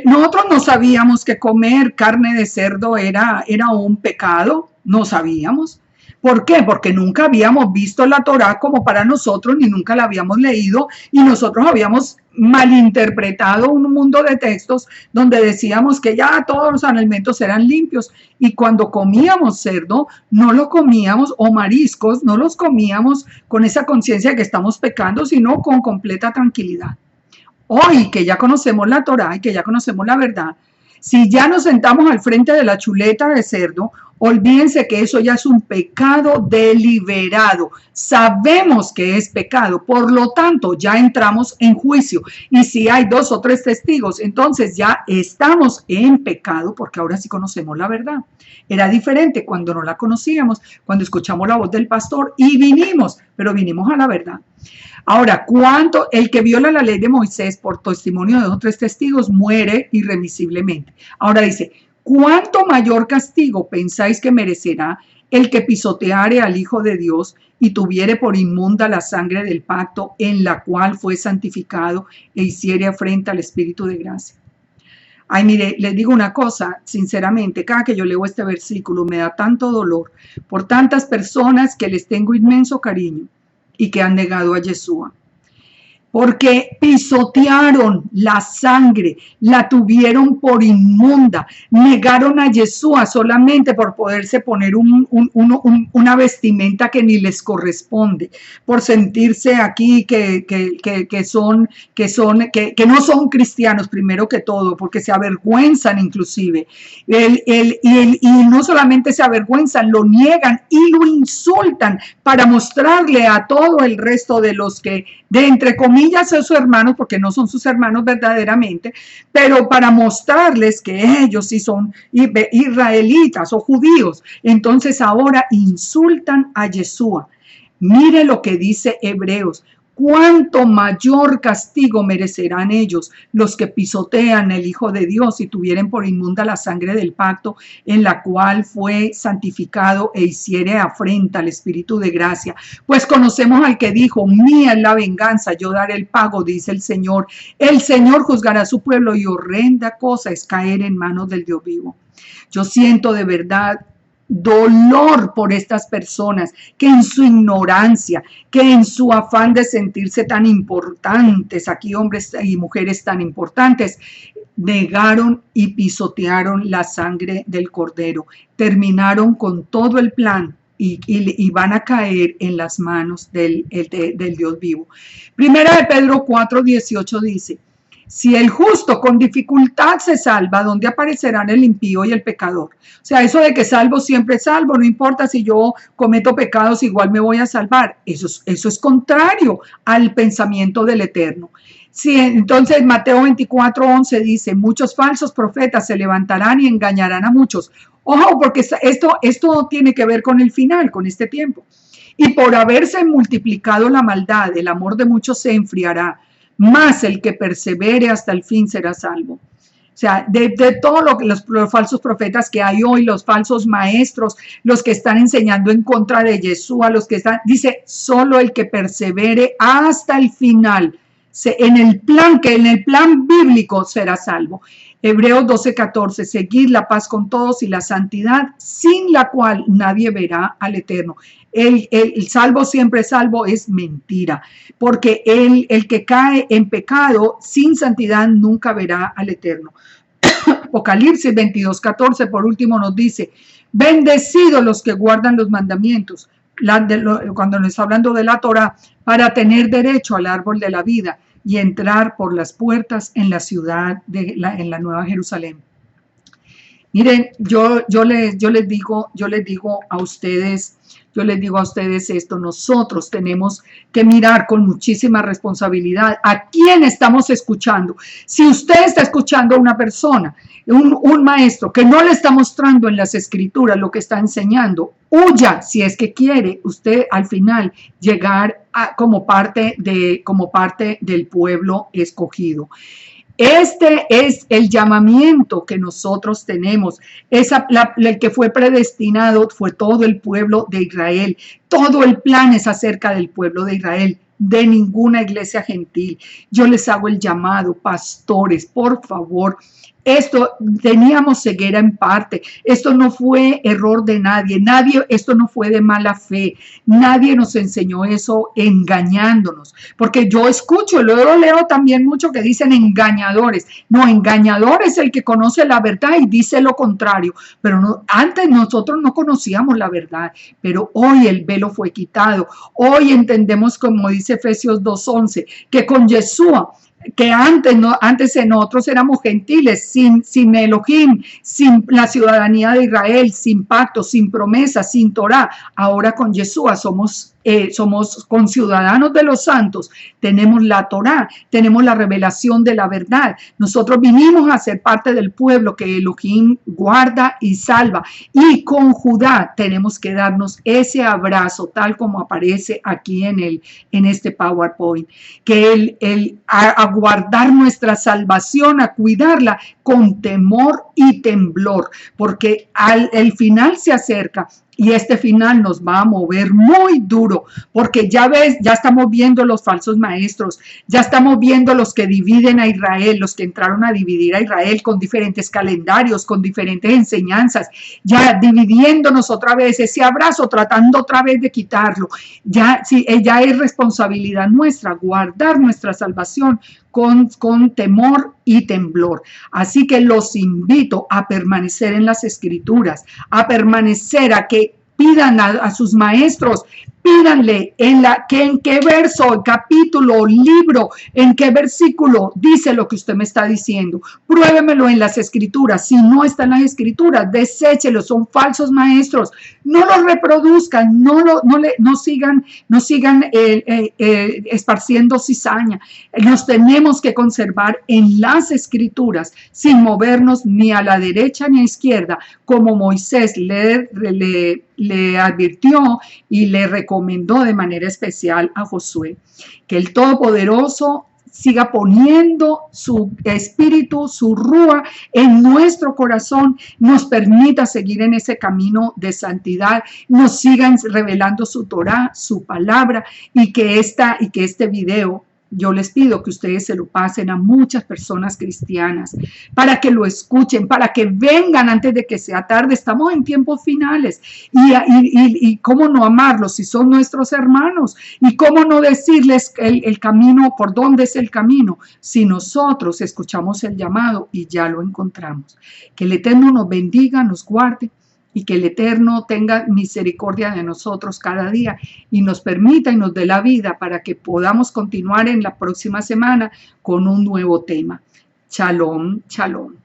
Nosotros no sabíamos que comer carne de cerdo era un pecado, no sabíamos. ¿Por qué? Porque nunca habíamos visto la Torá como para nosotros, ni nunca la habíamos leído, y nosotros habíamos malinterpretado un mundo de textos donde decíamos que ya todos los alimentos eran limpios, y cuando comíamos cerdo, no lo comíamos, o mariscos, no los comíamos con esa conciencia de que estamos pecando, sino con completa tranquilidad. Hoy que ya conocemos la Torá y que ya conocemos la verdad, si ya nos sentamos al frente de la chuleta de cerdo, olvídense que eso ya es un pecado deliberado. Sabemos que es pecado, por lo tanto ya entramos en juicio. Y si hay 2 o 3 testigos, entonces ya estamos en pecado porque ahora sí conocemos la verdad. Era diferente cuando no la conocíamos, cuando escuchamos la voz del pastor y vinimos, pero vinimos a la verdad. Ahora, el que viola la ley de Moisés por testimonio de 2 o 3 testigos muere irremisiblemente. Ahora dice, ¿cuánto mayor castigo pensáis que merecerá el que pisoteare al Hijo de Dios y tuviere por inmunda la sangre del pacto en la cual fue santificado e hiciere afrenta al Espíritu de gracia? Ay, mire, les digo una cosa, sinceramente, cada que yo leo este versículo me da tanto dolor por tantas personas que les tengo inmenso cariño y que han negado a Yeshua. Porque pisotearon la sangre, la tuvieron por inmunda, negaron a Yeshua solamente por poderse poner una vestimenta que ni les corresponde, por sentirse aquí que no son cristianos primero que todo, porque se avergüenzan inclusive. Y no solamente se avergüenzan, lo niegan y lo insultan para mostrarle a todo el resto de los que, de entre comillas, son sus hermanos, porque no son sus hermanos verdaderamente, pero para mostrarles que ellos sí son israelitas o judíos. Entonces ahora insultan a Yeshua. Mire lo que dice Hebreos. ¿Cuánto mayor castigo merecerán ellos los que pisotean el Hijo de Dios y tuvieren por inmunda la sangre del pacto en la cual fue santificado e hiciere afrenta al Espíritu de gracia? Pues conocemos al que dijo, mía es la venganza, yo daré el pago, dice el Señor. El Señor juzgará a su pueblo y horrenda cosa es caer en manos del Dios vivo. Yo siento de verdad dolor por estas personas que en su ignorancia, que en su afán de sentirse tan importantes, aquí hombres y mujeres tan importantes, negaron y pisotearon la sangre del Cordero, terminaron con todo el plan y van a caer en las manos del Dios vivo. Primera de Pedro 4:18 dice, si el justo con dificultad se salva, ¿dónde aparecerán el impío y el pecador? O sea, eso de que salvo siempre salvo, no importa si yo cometo pecados, igual me voy a salvar. Eso es contrario al pensamiento del Eterno. Sí, entonces Mateo 24:11 dice, muchos falsos profetas se levantarán y engañarán a muchos. Ojo, porque esto tiene que ver con el final, con este tiempo. Y por haberse multiplicado la maldad, el amor de muchos se enfriará. Más el que persevere hasta el fin será salvo. O sea, de todo los falsos profetas que hay hoy, los falsos maestros, los que están enseñando en contra de Yeshua, los que están, dice, solo el que persevere hasta el final, en el plan bíblico será salvo. Hebreos 12:14, seguid la paz con todos y la santidad, sin la cual nadie verá al Eterno. El salvo siempre salvo es mentira, porque el que cae en pecado sin santidad nunca verá al Eterno. Apocalipsis 22:14 por último nos dice, bendecidos los que guardan los mandamientos, cuando nos está hablando de la Torah, para tener derecho al árbol de la vida y entrar por las puertas en la ciudad, en la Nueva Jerusalén. Miren, yo les digo a ustedes, yo les digo a ustedes esto, nosotros tenemos que mirar con muchísima responsabilidad a quién estamos escuchando. Si usted está escuchando a una persona, un maestro que no le está mostrando en las escrituras lo que está enseñando, huya si es que quiere usted al final llegar como parte del pueblo escogido. Este es el llamamiento que nosotros tenemos. El que fue predestinado fue todo el pueblo de Israel. Todo el plan es acerca del pueblo de Israel, de ninguna iglesia gentil. Yo les hago el llamado, pastores, por favor. Esto teníamos ceguera en parte. Esto no fue error de nadie. Esto no fue de mala fe. Nadie nos enseñó eso engañándonos. Porque yo escucho, luego leo también mucho que dicen engañadores. No, engañador es el que conoce la verdad y dice lo contrario. Pero no, antes nosotros no conocíamos la verdad. Pero hoy el velo fue quitado. Hoy entendemos, como dice Efesios 2:11, que con Yeshua, que antes nosotros éramos gentiles, sin Elohim, sin la ciudadanía de Israel, sin pacto, sin promesa, sin Torah. Ahora con Yeshua somos conciudadanos de los santos, tenemos la Torah, tenemos la revelación de la verdad. Nosotros vinimos a ser parte del pueblo que Elohim guarda y salva. Y con Judá tenemos que darnos ese abrazo, tal como aparece aquí en este PowerPoint, que a guardar nuestra salvación, a cuidarla con temor y temblor, porque el final se acerca. Y este final nos va a mover muy duro, porque ya estamos viendo los falsos maestros, ya estamos viendo los que dividen a Israel, los que entraron a dividir a Israel con diferentes calendarios, con diferentes enseñanzas, ya dividiéndonos otra vez, ese abrazo, tratando otra vez de quitarlo. Ya es responsabilidad nuestra guardar nuestra salvación con temor y temblor. Así que los invito a permanecer en las escrituras, a permanecer, a que pidan a sus maestros, pídanle en qué verso, capítulo, libro, en qué versículo dice lo que usted me está diciendo. Pruébemelo en las escrituras. Si no está en las escrituras, deséchelo. Son falsos maestros. No los reproduzcan, no sigan esparciendo cizaña. Nos tenemos que conservar en las escrituras sin movernos ni a la derecha ni a la izquierda, como Moisés le advirtió y le recomendó de manera especial a Josué. Que el Todopoderoso siga poniendo su espíritu, su rúa en nuestro corazón, nos permita seguir en ese camino de santidad, nos sigan revelando su Torah, su palabra, y que este video, yo les pido que ustedes se lo pasen a muchas personas cristianas para que lo escuchen, para que vengan antes de que sea tarde. Estamos en tiempos finales y cómo no amarlos si son nuestros hermanos, y cómo no decirles el camino, por dónde es el camino, si nosotros escuchamos el llamado y ya lo encontramos. Que el Eterno nos bendiga, nos guarde, y que el Eterno tenga misericordia de nosotros cada día y nos permita y nos dé la vida para que podamos continuar en la próxima semana con un nuevo tema. Shalom, shalom.